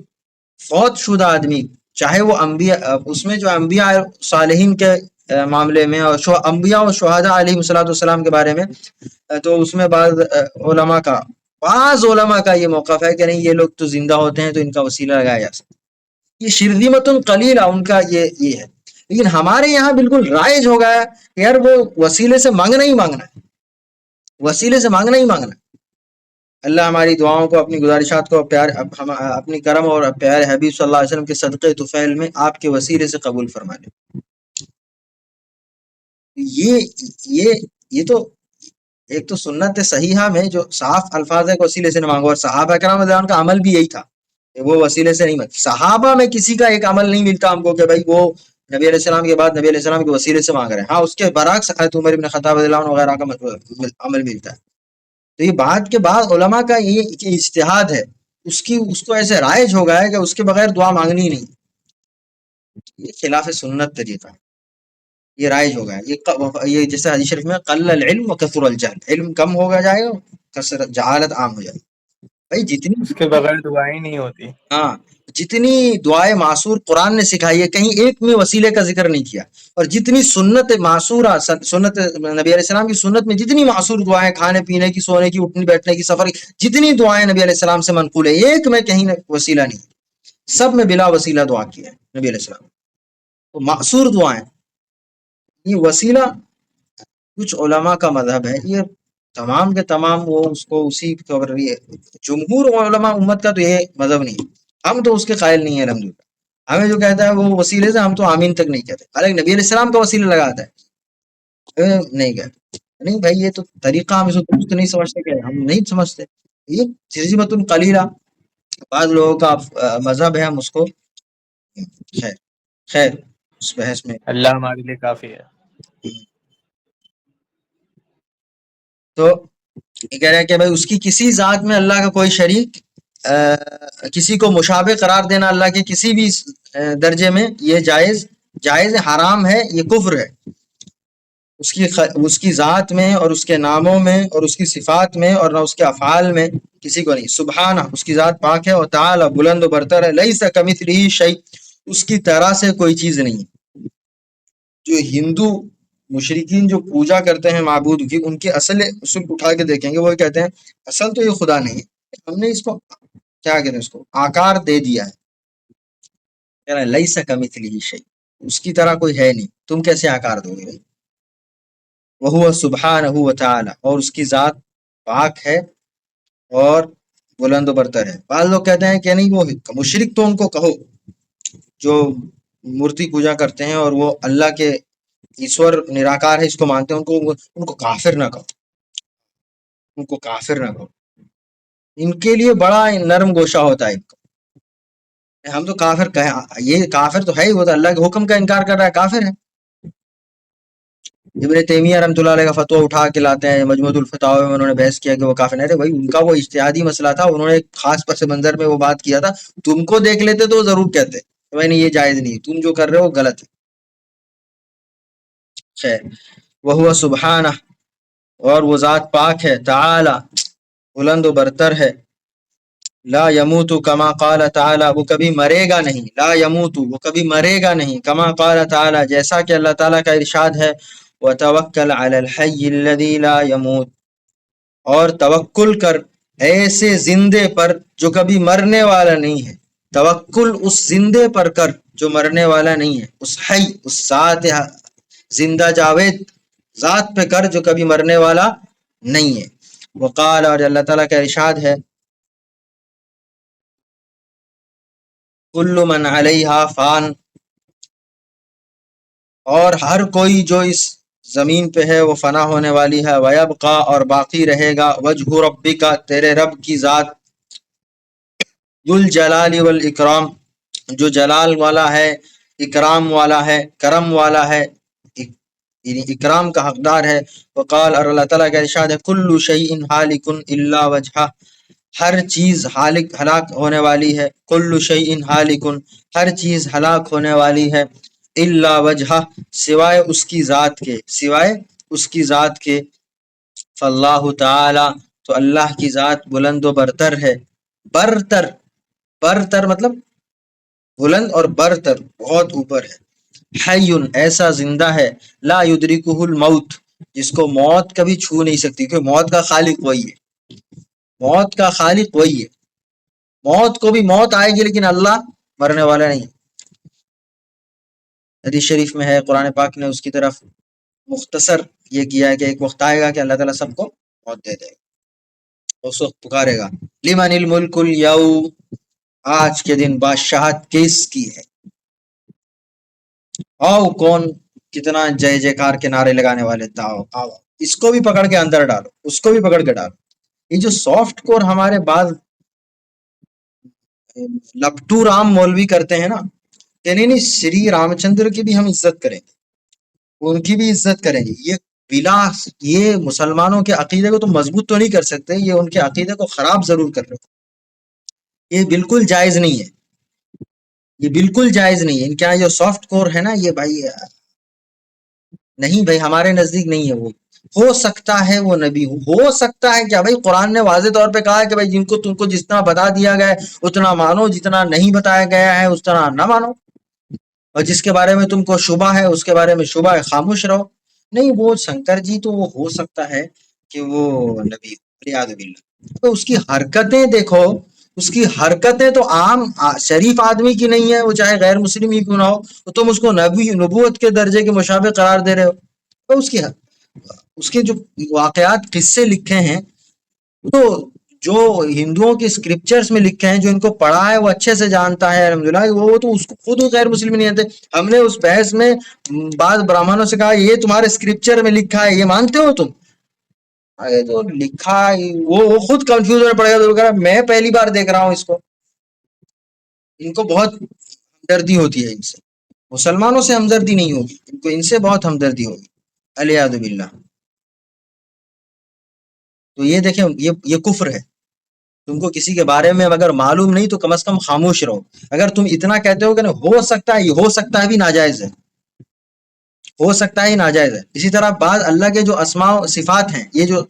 فوت شدہ آدمی، چاہے وہ انبیاء، اس میں جو انبیاء صالحین کے معاملے میں اور انبیاء و شہداء علیہ الصلوۃ والسلام کے بارے میں، تو اس میں بعض علماء کا یہ موقف ہے کہ نہیں یہ لوگ تو زندہ ہوتے ہیں تو ان کا وسیلہ لگایا جا سکتا ہے، یہ شرذمۃ قلیلہ ان کا یہ ہے۔ لیکن ہمارے یہاں بالکل رائج ہو گیا کہ یار وہ وسیلے سے مانگنا ہی مانگنا ہے، وسیلے سے مانگنا ہی مانگنا ہے۔ اللہ ہماری دعاؤں کو، اپنی گزارشات کو اپنی کرم اور پیارے حبیب صلی اللہ علیہ وسلم کے صدقے طفیل میں آپ کے وسیلے سے قبول فرما لے۔ یہ یہ یہ تو ایک تو سنت صحیحہ میں جو صاف الفاظ ہے کہ وسیلے سے نہ مانگو، اور صحابہ کرام رضی اللہ عنہ کا عمل بھی یہی تھا کہ وہ وسیلے سے نہیں مانگتے۔ صحابہ میں کسی کا ایک عمل نہیں ملتا ہم کو کہ بھائی وہ نبی علیہ السلام کے بعد نبی علیہ السلام کے وسیلے سے مانگ رہے ہیں۔ ہاں اس کے برعکس حضرت عمر بن خطاب رضی اللہ عنہ وغیرہ کا عمل ملتا ہے۔ تو یہ بات کے بعد علماء کا یہ اجتہاد ہے، اس کو ایسے رائج ہو گیا ہے کہ اس کے بغیر دعا مانگنی ہی نہیں، یہ خلاف سنت طریقہ ہے، یہ رائج ہو گیا ہے۔ یہ جیسے حدیث شریف میں قل العلم وکثر الجہل، علم کم ہو جائے گا، کثرت جہالت عام ہو جائے گی۔ بھائی جتنی اس کے بغیر دعائیں نہیں ہوتی۔ ہاں جتنی دعائیں معصور قرآن نے سکھائی ہے، کہیں ایک میں وسیلے کا ذکر نہیں کیا، اور جتنی سنت معصورہ، سنت نبی علیہ السلام کی سنت میں جتنی معصور دعائیں، کھانے پینے کی، سونے کی، اٹھنے بیٹھنے کی، سفر کی، جتنی دعائیں نبی علیہ السلام سے منقول ہے، ایک میں کہیں وسیلہ نہیں، سب میں بلا وسیلہ دعا کیا ہے نبی علیہ السلام۔ تو معصور دعائیں، یہ وسیلہ کچھ علماء کا مذہب ہے، یہ تمام کے تمام وہ اس کو اسی پر، جمہور علماء امت کا تو یہ مذہب نہیں ہے، ہم تو اس کے قائل نہیں ہیں الحمدللہ۔ ہمیں جو کہتا ہے وہ وسیلے سے، ہم تو آمین تک نہیں کہتے، حالانکہ نبی علیہ السلام کا وسیلہ لگاتا ہے، نہیں کہتے، نہیں بھائی یہ تو طریقہ ہم اس کو درست نہیں سمجھتے، کہ ہم نہیں سمجھتے، یہ تجربۃ قلیلہ بعض لوگوں کا مذہب ہے، ہم اس کو خیر خیر اس بحث میں۔ اللہ ہمارے لیے کافی ہے۔ تو یہ کہہ رہے ہیں کہ بھائی اس کی کسی ذات میں اللہ کا کوئی شریک، کسی کو مشابہ قرار دینا اللہ کے کسی بھی درجے میں، یہ جائز حرام ہے، یہ کفر ہے۔ اس کی ذات میں اور اس کے ناموں میں اور اس کی صفات میں اور نہ اس کے افعال میں کسی کو نہیں، سبحانہ، اس کی ذات پاک ہے، اور تعالی بلند و برتر ہے، لیس کمثلہ شیء، اس کی طرح سے کوئی چیز نہیں ہے۔ جو ہندو مشرکین جو پوجا کرتے ہیں معبود کی، ان کے اصل اصول اٹھا کے دیکھیں گے، وہ کہتے ہیں اصل تو یہ خدا نہیں ہے، ہم نے اس کو کیا کہتے ہیں، اس کو آکار دے دیا ہے، کہہ رہے ہیں لیس کمثلہ شیء، اس کی طرح کوئی ہے نہیں، تم کیسے آکار دو گے بھائی؟ وہو سبحانہ وتعالی، اور اس کی ذات پاک ہے اور بلند و برتر ہے۔ بعض لوگ کہتے ہیں کہ نہیں، وہ مشرک تو ان کو کہو جو مورتی پوجا کرتے ہیں اور وہ اللہ کے ایشور نراکار ہے اس کو مانتے ہیں، ان کو کافر نہ کہو، ان کو کافر نہ کہو، ان کے لیے بڑا نرم گوشہ ہوتا ہے ان کا، ہم تو کافر یہ کافر تو ہے ہی، وہ تو اللہ کے حکم کا انکار کر رہا ہے، کافر ہے۔ ابن تیمیہ رحمۃ اللہ علیہ کا فتویٰ اٹھا کے لاتے ہیں، مجموعۃ الفتاوی میں انہوں نے بحث کیا کہ وہ کافر نہیں تھے، بھائی ان کا وہ اجتہادی مسئلہ تھا، انہوں نے ایک خاص پس منظر میں وہ بات کیا تھا، تم کو دیکھ لیتے تو ضرور کہتے میں نہیں، یہ جائز نہیں، تم جو کر رہے ہو غلط ہے۔ خیر، وہ سبحانہ، اور وہ ذات پاک ہے، تعالی بلند و برتر ہے، لا یموت کما قال تعالی، وہ کبھی مرے گا نہیں، لا یموت، وہ کبھی مرے گا نہیں، کما قال تعالی، جیسا کہ اللہ تعالیٰ کا ارشاد ہے، وتوکل علی الحی الذی لا یموت، اور توکل کر ایسے زندے پر جو کبھی مرنے والا نہیں ہے، توکل اس زندے پر کر جو مرنے والا نہیں ہے، اس حی، اس ذات زندہ جاوید ذات پہ کر جو کبھی مرنے والا نہیں ہے۔ وقال، اور اللہ تعالیٰ کا ارشاد ہے، کل من علیہا فان، اور ہر کوئی جو اس زمین پہ ہے وہ فنا ہونے والی ہے، ویبقا، اور باقی رہے گا، وجہ ربک، تیرے رب کی ذات، ذو الجلال والاکرام، جو جلال والا ہے، اکرام والا ہے، کرم والا ہے، یعنی اکرام کا حقدار ہے۔ وقال، اور اللہ تعالیٰ کا ارشاد ہے، کل شیء ہالک الا وجہہ، ہر چیز ہلاک ہونے والی ہے، کل شیء ہالک، ہر چیز ہلاک ہونے والی ہے، الا وجہہ، سوائے اس کی ذات کے، سوائے اس کی ذات کے، فاللہ تعالی، تو اللہ کی ذات بلند و برتر ہے، برتر، برتر مطلب بلند اور برتر بہت اوپر ہے، حی، ایسا زندہ ہے، لا یدرکہ الموت، جس کو موت کبھی چھو نہیں سکتی، کیونکہ موت کا خالق وہی ہے، موت کا خالق وہی ہے، موت کو بھی موت آئے گی لیکن اللہ مرنے والا نہیں۔ حدیث شریف میں ہے، قرآن پاک نے اس کی طرف مختصر یہ کیا ہے کہ ایک وقت آئے گا کہ اللہ تعالیٰ سب کو موت دے دے گا۔ اس وقت پکارے گا لمن الملک اليوم، آج کے دن بادشاہت کس کی ہے؟ آؤ کون کتنا جے جے کار کے نعرے لگانے والے تھا، آؤ اس کو بھی پکڑ کے اندر ڈالو، اس کو بھی پکڑ کے ڈالو۔ یہ جو سافٹ کور ہمارے بعض لپٹو رام مولوی کرتے ہیں نا کہ نہیں شری رام چندر کی بھی ہم عزت کریں گے، ان کی بھی عزت کریں گے، یہ مسلمانوں کے عقیدے کو تو مضبوط تو نہیں کر سکتے، یہ ان کے عقیدے کو خراب ضرور کر رہے ہیں۔ یہ بالکل جائز نہیں ہے، یہ بالکل جائز نہیں ہے۔ ان کے یہاں جو سافٹ کور ہے نا، یہ بھائی نہیں، بھائی ہمارے نزدیک نہیں ہے۔ وہ ہو سکتا ہے وہ نبی ہو سکتا ہے کیا بھائی، قرآن نے واضح طور پہ کہا ہے کہ بھائی جن کو تم کو جتنا بتا دیا گیا ہے اتنا مانو، جتنا نہیں بتایا گیا ہے اتنا نہ مانو، اور جس کے بارے میں تم کو شبہ ہے اس کے بارے میں شبہ ہے، خاموش رہو۔ نہیں، وہ شنکر جی تو وہ ہو سکتا ہے کہ وہ نبی ریاض باللہ، تو اس کی حرکتیں دیکھو، اس کی حرکتیں تو عام شریف آدمی کی نہیں ہے، وہ چاہے غیر مسلم ہی کیوں نہ ہو، تو تم اس کو نبوت کے درجے کے مشابہ قرار دے رہے ہو۔ تو اس کے جو واقعات قصے لکھے ہیں، تو جو ہندوؤں کے اسکرپچرز میں لکھے ہیں، جو ان کو پڑھا ہے وہ اچھے سے جانتا ہے الحمدللہ، وہ تو اس کو خود غیر مسلم نہیں آتے۔ ہم نے اس بحث میں بعض برہمنوں سے کہا یہ تمہارے اسکرپچر میں لکھا ہے، یہ مانتے ہو تم؟ ارے تو لکھا وہ خود کنفیوز ہونے پڑے گا، تو کہہ رہا میں پہلی بار دیکھ رہا ہوں اس کو۔ ان کو بہت ہمدردی ہوتی ہے ان سے، مسلمانوں سے ہمدردی نہیں ہوگی ان کو، ان سے بہت ہمدردی ہوگی، الیاذ باللہ۔ تو یہ دیکھیں، یہ کفر ہے۔ تم کو کسی کے بارے میں اگر معلوم نہیں تو کم از کم خاموش رہو۔ اگر تم اتنا کہتے ہو کہ ہو سکتا ہے، یہ ہو سکتا ہے بھی ناجائز ہے، ہو سکتا ہے ہی ناجائز ہے۔ اسی طرح بعض اللہ کے جو اسماء و صفات ہیں، یہ جو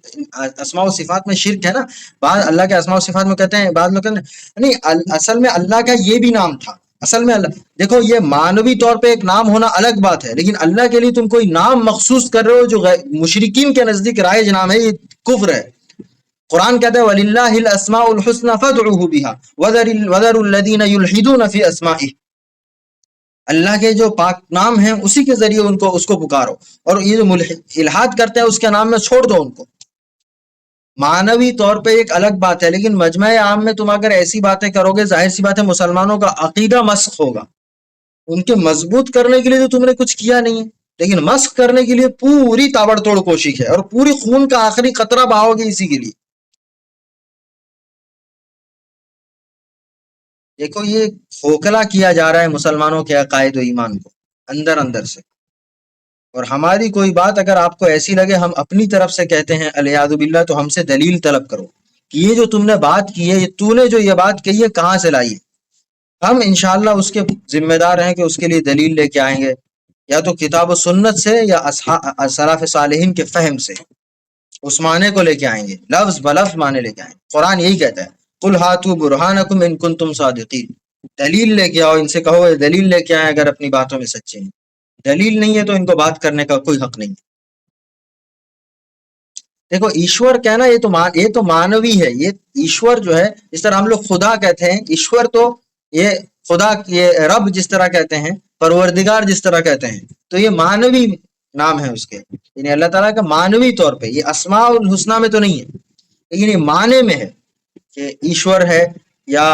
اسماء و صفات میں شرک ہے نا، بعض اللہ کے اسماء و صفات میں کہتے ہیں، بعض لوگ کہتے ہیں نہیں اصل میں اللہ کا یہ بھی نام تھا، اصل میں اللہ، دیکھو یہ معنوی طور پہ ایک نام ہونا الگ بات ہے، لیکن اللہ کے لیے تم کوئی نام مخصوص کر رہے ہو جو مشرکین کے نزدیک رائج نام ہے، یہ کفر ہے۔ قرآن کہتا ہے وَلِلَّهِ الْأَسْمَاءُ الْحُسْنَى فَادْعُوهُ بِهَا وَذَرُوا الَّذِينَ يُلْحِدُونَ فِي أَسْمَائِهِ، اللہ کے جو پاک نام ہیں اسی کے ذریعے اس کو پکارو، اور یہ جو الحاد کرتے ہیں اس کے نام میں چھوڑ دو ان کو۔ معنوی طور پہ ایک الگ بات ہے، لیکن مجمع عام میں تم اگر ایسی باتیں کرو گے، ظاہر سی بات ہے مسلمانوں کا عقیدہ مسخ ہوگا۔ ان کے مضبوط کرنے کے لیے تو تم نے کچھ کیا نہیں ہے، لیکن مسخ کرنے کے لیے پوری تابڑ توڑ کوشش ہے، اور پوری خون کا آخری قطرہ بہاؤ گے اسی کے لیے۔ دیکھو یہ کھوکھلا کیا جا رہا ہے مسلمانوں کے عقائد و ایمان کو اندر اندر سے، اور ہماری کوئی بات اگر آپ کو ایسی لگے ہم اپنی طرف سے کہتے ہیں الیاذ باللہ، تو ہم سے دلیل طلب کرو کہ یہ جو تم نے بات کی ہے، تو نے جو یہ بات کہی ہے کہاں سے لائی ہے۔ ہم انشاءاللہ اس کے ذمہ دار ہیں کہ اس کے لیے دلیل لے کے آئیں گے، یا تو کتاب و سنت سے یا سلف صالحین کے فہم سے، اس معنی کو لے کے آئیں گے، لفظ بلفظ معنی لے کے آئیں گے۔ قرآن یہی کہتا ہے قُلْ هَاتُوا بُرْهَانَكُمْ إِن كُنتُمْ صَادِقِينَ، دلیل لے کے آؤ، ان سے کہو دلیل لے کے آئیں اگر اپنی باتوں میں سچے ہیں۔ دلیل نہیں ہے تو ان کو بات کرنے کا کوئی حق نہیں ہے۔ دیکھو ایشور کہنا یہ تو مانوی ہے، یہ ایشور جو ہے، جس طرح ہم لوگ خدا کہتے ہیں، ایشور تو یہ خدا، یہ رب جس طرح کہتے ہیں، پروردگار جس طرح کہتے ہیں، تو یہ مانوی نام ہے اس کے، یعنی اللہ تعالیٰ کا مانوی طور پہ، یہ اسماء الحسنہ میں تو نہیں ہے، لیکن یہ معنی میں ہے کہ ایشور ہے، یا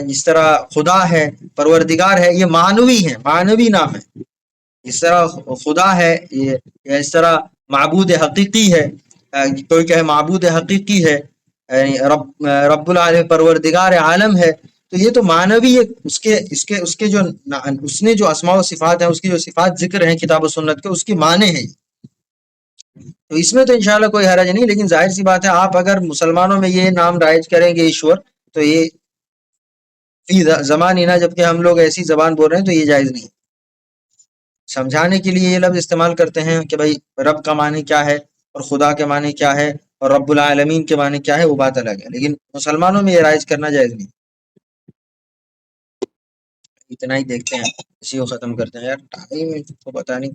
جس طرح خدا ہے، پروردگار ہے، یہ معنوی ہے، معنوی نام ہے۔ اس طرح خدا ہے، یا اس طرح معبود حقیقی ہے، کوئی کہے معبود حقیقی ہے، رب العالم پروردگار عالم ہے، تو یہ تو معنوی ہے۔ اس کے جو اس نے جو اسماء و صفات ہیں، اس کی جو صفات ذکر ہیں کتاب و سنت کے، اس کی معنی ہے، تو اس میں تو انشاءاللہ کوئی حرج نہیں۔ لیکن ظاہر سی بات ہے آپ اگر مسلمانوں میں یہ نام رائج کریں گے ایشور، تو یہ فی زمان ہی نہ، جبکہ ہم لوگ ایسی زبان بول رہے ہیں تو یہ جائز نہیں۔ سمجھانے کے لیے یہ لفظ استعمال کرتے ہیں کہ بھائی رب کا معنی کیا ہے اور خدا کے معنی کیا ہے اور رب العالمین کے معنی کیا ہے، وہ بات الگ ہے، لیکن مسلمانوں میں یہ رائج کرنا جائز نہیں۔ اتنا ہی دیکھتے ہیں، اسی کو ختم کرتے ہیں۔ یار ٹائم کو پتہ نہیں،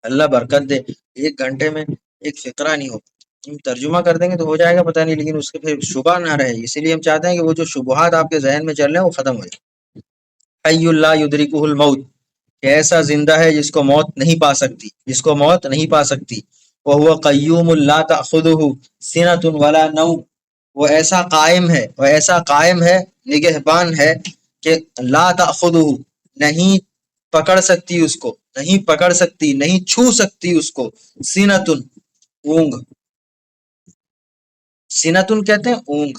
اللہ برکت دے، 1 گھنٹے میں ایک فقرہ نہیں ہو، ہم ترجمہ کر دیں گے تو ہو جائے گا، پتہ نہیں، لیکن اس کے پھر شبہ نہ رہے، اسی لیے ہم چاہتے ہیں کہ وہ جو شبہات آپ کے ذہن میں چل رہے ہیں وہ ختم ہو جائے۔ حی لا یدرکہ الموت، کہ ایسا زندہ ہے جس کو موت نہیں پا سکتی، جس کو موت نہیں پا سکتی۔ وَهُوَ قَيُّومٌ لَا تَأْخُذُهُ سِنَةٌ وَلَا نَوْمٌ، وہ ایسا قائم ہے نگہبان ہے کہ لا تأخذہ نہیں پکڑ سکتی اس کو، نہیں چھو سکتی اس کو، سینتن اونگ، سینتن کہتے ہیں اونگ،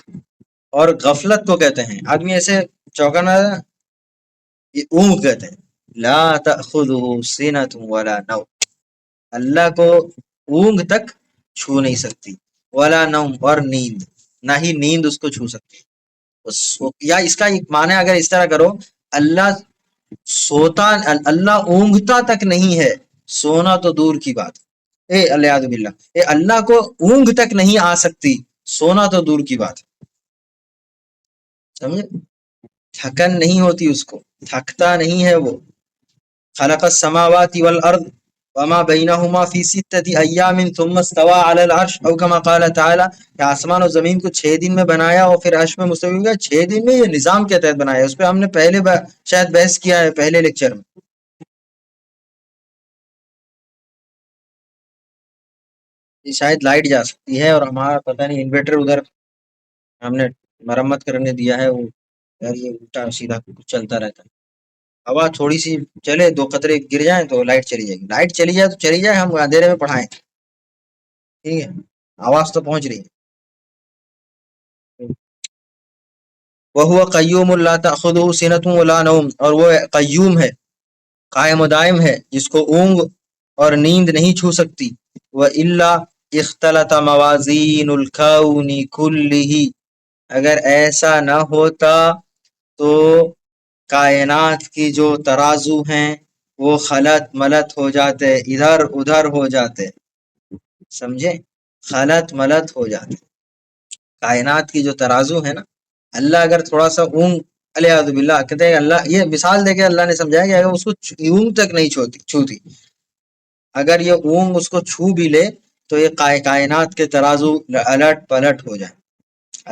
اور غفلت کو کہتے ہیں آدمی ایسے چوکنا، یہ اونگ کہتے ہیں۔ لا تأخذہ سینۃ ولا نوم، اللہ کو اونگ تک چھو نہیں سکتی، ولا نوم اور نیند، نہ ہی نیند اس کو چھو سکتی۔ یا اس کا ایک معنی اگر اس طرح کرو، اللہ سوتا، اللہ اونگتا تک نہیں ہے، سونا تو دور کی بات، الیاذ باللہ، اللہ کو اونگ تک نہیں آ سکتی، سونا تو دور کی بات، سمجھے؟ تھکن نہیں ہوتی اس کو، تھکتا نہیں ہے وہ۔ خلق السماوات والارض وما بینہما فی ستۃ ایام ثم استوى علی العرش، او کما قال تعالی، کہ آسمان اور زمین کو 6 دن میں بنایا اور پھر عرش میں مستوی ہوا۔ 6 دن میں یہ نظام کے تحت بنایا، اس پہ ہم نے پہلے شاید بحث کیا ہے پہلے لیکچر میں۔ یہ شاید لائٹ جا سکتی ہے، اور ہمارا پتہ نہیں انورٹر ادھر ہم نے مرمت کرنے دیا ہے، وہ یار یہ الٹا سیدھا چلتا رہتا ہے۔ ہوا تھوڑی سی چلے، 2 قطرے گر جائیں تو لائٹ چلی جائے گی، لائٹ چلی جائے تو چلی جائے، ہم اندھیرے میں پڑھائیں، ٹھیک ہے، آواز تو پہنچ رہی ہے۔ وَهُوَ قَيُّومٌ لَا تَأْخُذُهُ سِنَةٌ وَلَا نَوْمٌ، اور وہ قیوم ہے، قائم و دائم ہے، جس کو اونگ اور نیند نہیں چھو سکتی۔ وَإِلَّا اخْتَلَطَ مَوَازِينُ الْكَوْنِ كُلِّهِ، اگر ایسا نہ ہوتا تو کائنات کی جو ترازو ہیں وہ خلط ملت ہو جاتے، ادھر ادھر ہو جاتے، سمجھے؟ خلط ملت ہو جاتے۔ کائنات کی جو ترازو ہے نا، اللہ اگر تھوڑا سا اونگ، الیاذ باللہ، کہتے ہیں اللہ، یہ مثال دے کے اللہ نے سمجھایا کہ اگر اس کو اونگ تک نہیں چھوتی، اگر یہ اونگ اس کو چھو بھی لے تو یہ کائنات کے ترازو الٹ پلٹ ہو جائے۔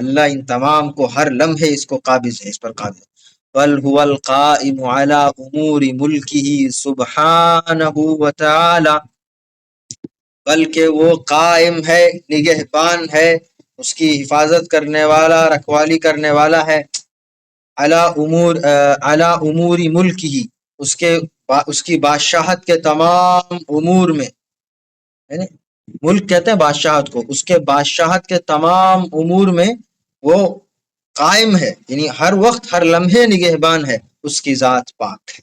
اللہ ان تمام کو ہر لمحے اس کو قابض ہے، اس پر قابض ہے۔ بل هو القائم على امور ملکہ سبحانہ وتعالی، بلکہ وہ قائم ہے، نگہبان ہے، اس کی حفاظت کرنے والا، رکھوالی کرنے والا ہے، علی امور ملکہ، اس کی بادشاہت کے تمام امور میں، یعنی ملک کہتے ہیں بادشاہت کو، اس کے بادشاہت کے تمام امور میں وہ قائم ہے، یعنی ہر وقت ہر لمحے نگہبان ہے۔ اس کی ذات پاک ہے،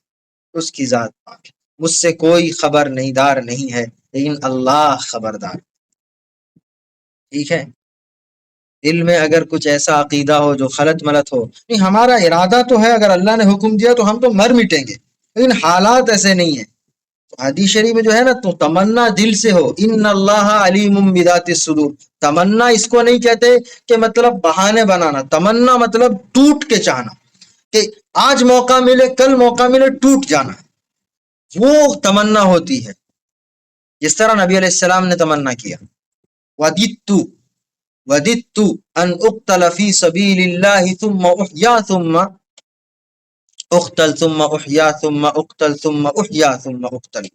اس کی ذات پاک ہے، مجھ سے کوئی خبر نہیں دار نہیں ہے، لیکن اللہ خبردار، ٹھیک ہے۔ دل میں اگر کچھ ایسا عقیدہ ہو جو خلط ملت ہو، نہیں، ہمارا ارادہ تو ہے، اگر اللہ نے حکم دیا تو ہم تو مر مٹیں گے، لیکن حالات ایسے نہیں ہیں۔ حدیث شریف میں جو ہے نا، تو تمنا دل سے ہو، ان اللہ علیم بذات الصدور، تمنا اس کو نہیں کہتے کہ مطلب بہانے بنانا، تمنا مطلب ٹوٹ کے چاہنا، کہ آج موقع ملے، کل موقع ملے، ٹوٹ جانا، وہ تمنا ہوتی ہے، جس طرح نبی علیہ السلام نے تمنا کیا، وددت ان اقتل فی سبیل اللہ ثم احیا ثم اقتل ثم احیا ثم اقتل ثم احیا ثم اقتل،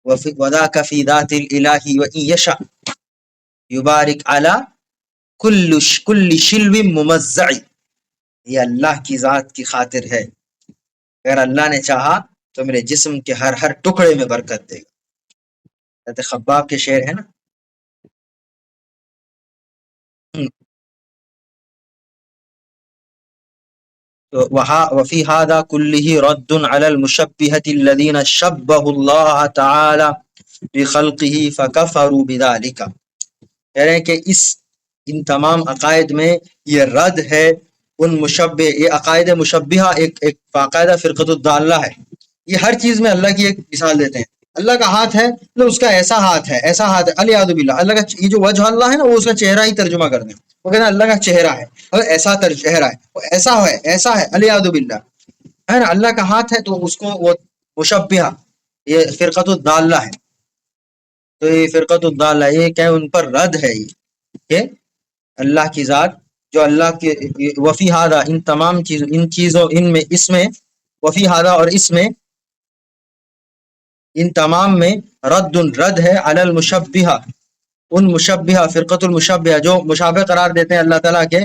وذاک فی ذات الالہ وان یشاء یبارک علی کل شلو ممزع، یہ اللہ کی ذات کی خاطر ہے، اگر اللہ نے چاہا تو میرے جسم کے ہر ہر ٹکڑے میں برکت دے گا۔ حضرت خباب کے شعر ہے نا، وفی هذا كله رد على المشبهة الذين شبهوا الله تعالى بخلقه فكفروا بذلك، کہہ رہے ہیں کہ ان تمام عقائد میں یہ رد ہے ان مشبہ، یہ عقائد مشبہہ ایک باقاعدہ فرقۃ الضالہ ہے، یہ ہر چیز میں اللہ کی ایک مثال دیتے ہیں، اللہ کا ہاتھ ہے تو اس کا ایسا ہاتھ ہے، ایسا ہاتھ ہے، الیاذ باللہ، اللہ کا یہ جو وجہ اللہ ہے نا، وہ اس کا چہرہ ہی ترجمہ کر دیں، وہ کہتے ہیں اللہ کا چہرہ ہے، اور ایسا چہرہ ہے، وہ ایسا ہے، الیاذ باللہ، ہے نا، اللہ کا ہاتھ ہے تو اس کو وہ مشبہہ، یہ فرقۃ الضالہ ہے، تو یہ فرقۃ الضالہ، یہ کہ ان پر رد ہے، یہ کہ اللہ کی ذات جو اللہ کے وفی ہادہ، ان تمام چیزوں، ان چیزوں، ان میں، اس میں، وفی ہادہ، اور اس میں، ان تمام میں رد ہے علی المشبہہ، ان مشبہہ فرقۃ المشبہہ جو مشابہ قرار دیتے ہیں اللہ تعالیٰ کے،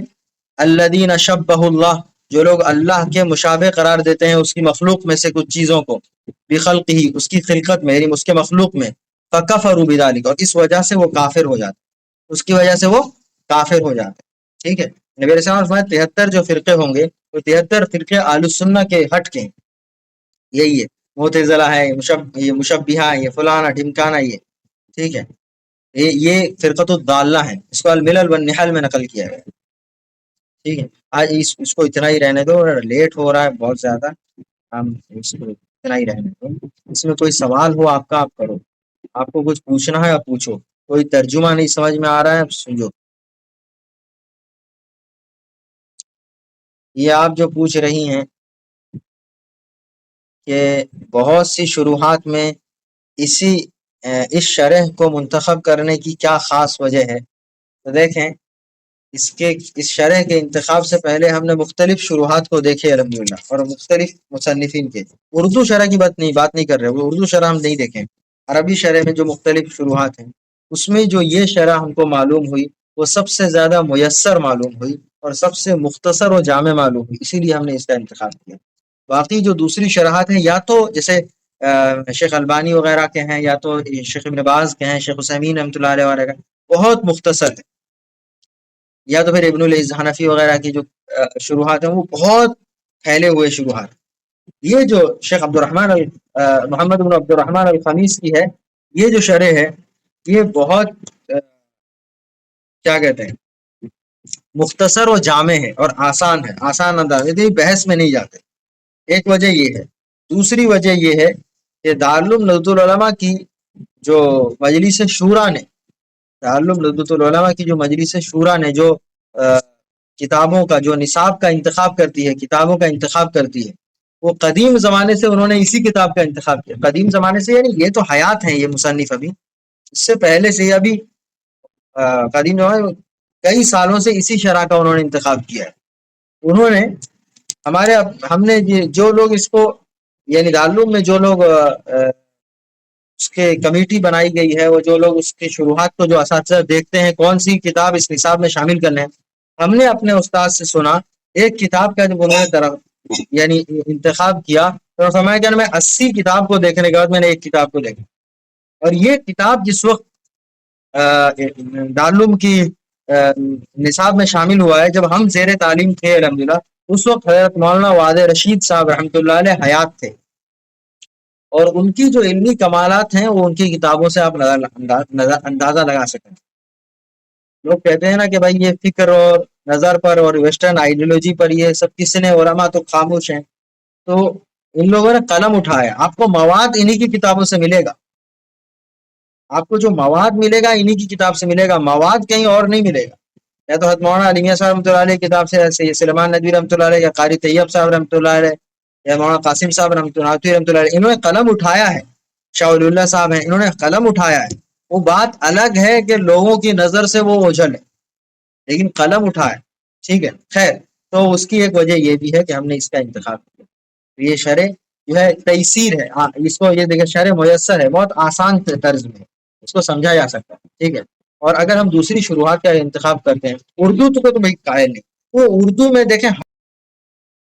الذین شبہ اللہ جو لوگ اللہ کے مشابہ قرار دیتے ہیں اس کی مخلوق میں سے کچھ چیزوں کو، بخلقہ اس کی خلقت میں، یعنی اس کے مخلوق میں، فکفروا بذلک اور اس وجہ سے وہ کافر ہو جاتے، اس کی وجہ سے وہ کافر ہو جاتے، ٹھیک ہے۔ نبی علیہ السلام فرمایا 73 جو فرقے ہوں گے وہ 73 فرقے اہل السنہ کے ہٹ کے ہیں، یہی ہے معتزلہ ہے، یہ مشبہہ ہے، یہ فلانا ڈھمکانا، یہ ٹھیک ہے، یہ فرقۃ الضالہ ہے، اس کو الملل والنحل میں نقل کیا گیا، ٹھیک ہے۔ آج اس کو اتنا ہی رہنے دو، لیٹ ہو رہا ہے بہت زیادہ، ہم اس کو اتنا ہی رہنے دو۔ اس میں کوئی سوال ہو آپ کا آپ کرو، آپ کو کچھ پوچھنا ہے آپ پوچھو، کوئی ترجمہ نہیں سمجھ میں آ رہا ہے سمجھو۔ یہ آپ جو پوچھ رہی ہیں کہ بہت سی شروحات میں اس شرح کو منتخب کرنے کی کیا خاص وجہ ہے، تو دیکھیں اس شرح کے انتخاب سے پہلے ہم نے مختلف شروحات کو دیکھے الحمدللہ، اور مختلف مصنفین کے، اردو شرح کی بات نہیں کر رہے، وہ اردو شرح ہم نہیں دیکھیں، عربی شرح میں جو مختلف شروحات ہیں اس میں جو یہ شرح ہم کو معلوم ہوئی وہ سب سے زیادہ میسر معلوم ہوئی اور سب سے مختصر و جامع معلوم ہوئی، اسی لیے ہم نے اس کا انتخاب کیا۔ باقی جو دوسری شرحات ہیں یا تو جیسے شیخ البانی وغیرہ کے ہیں، یا تو شیخ ابن باز کے ہیں، شیخ عثیمین رحمۃ اللہ علیہ وغیرہ کا بہت مختصر ہے، یا تو پھر ابن العز حنفی وغیرہ کی جو شروحات ہیں وہ بہت پھیلے ہوئے شروحات۔ یہ جو شیخ محمد بن عبد الرحمن الخمیس کی ہے، یہ جو شرح ہے یہ بہت کیا کہتے ہیں مختصر و جامع ہے اور آسان ہے، آسان انداز ہے، بحث میں نہیں جاتے، ایک وجہ یہ ہے۔ دوسری وجہ یہ ہے کہ دارالعلوم ندوۃ العلماء کی جو مجلس شورا نے، دارالعلوم ندوۃ العلماء کی جو مجلس شورا نے جو کتابوں کا جو نصاب کا انتخاب کرتی ہے، کتابوں کا انتخاب کرتی ہے، وہ قدیم زمانے سے انہوں نے اسی کتاب کا انتخاب کیا۔ قدیم زمانے سے یعنی یہ تو حیات ہیں یہ مصنف ابھی، اس سے پہلے سے ابھی قدیم زمانے کئی سالوں سے اسی شرح کا انہوں نے انتخاب کیا ہے۔ انہوں نے ہم نے جو لوگ اس کو یعنی دارالعلوم میں جو لوگ اس کے کمیٹی بنائی گئی ہے، وہ جو لوگ اس کے شروحات کو جو اساتذہ دیکھتے ہیں کون سی کتاب اس نصاب میں شامل کرنا ہے، ہم نے اپنے استاد سے سنا ایک کتاب کا جب انہوں نے یعنی انتخاب کیا تو فرمایا کہ میں 80 کتاب کو دیکھنے کے بعد میں نے ایک کتاب کو دیکھا، اور یہ کتاب جس وقت دارالعلوم کی نصاب میں شامل ہوا ہے، جب ہم زیر تعلیم تھے الحمدللہ، اس وقت حضرت مولانا وعد رشید صاحب رحمۃ اللہ علیہ حیات تھے، اور ان کی جو علمی کمالات ہیں وہ ان کی کتابوں سے آپ اندازہ لگا سکیں۔ لوگ کہتے ہیں نا کہ بھائی یہ فکر اور نظر پر اور ویسٹرن آئیڈیولوجی پر یہ سب کس نے، علماء تو خاموش ہیں، تو ان لوگوں نے قلم اٹھایا، آپ کو مواد انہی کی کتابوں سے ملے گا، آپ کو جو مواد ملے گا انہی کی کتاب سے ملے گا، مواد کہیں اور نہیں ملے گا۔ یا تو حضرت مولانا علی میاں صاحب رحمۃ اللہ علیہ کی کتاب سے سلیمان ندوی رحمۃ اللہ علیہ، یا قاری طیب صاحب رحمۃ اللہ علیہ، یا مولانا قاسم صاحب رحمۃ اللہ علیہ، انہوں نے قلم اٹھایا ہے، شاہ ولی اللہ صاحب ہیں، انہوں نے قلم اٹھایا ہے۔ وہ بات الگ ہے کہ لوگوں کی نظر سے وہ اوجھل ہے، لیکن قلم اٹھایا، ٹھیک ہے۔ خیر، تو اس کی ایک وجہ یہ بھی ہے کہ ہم نے اس کا انتخاب کیا۔ یہ شرح جو ہے تیسیر ہے، اس کو یہ دیکھیں شرح میسر ہے، بہت آسان طرز میں اس کو سمجھا جا سکتا ہے، ٹھیک ہے۔ اور اگر ہم دوسری شروحات کا انتخاب کرتے ہیں، اردو تو بھائی قائل نہیں، وہ اردو میں دیکھیں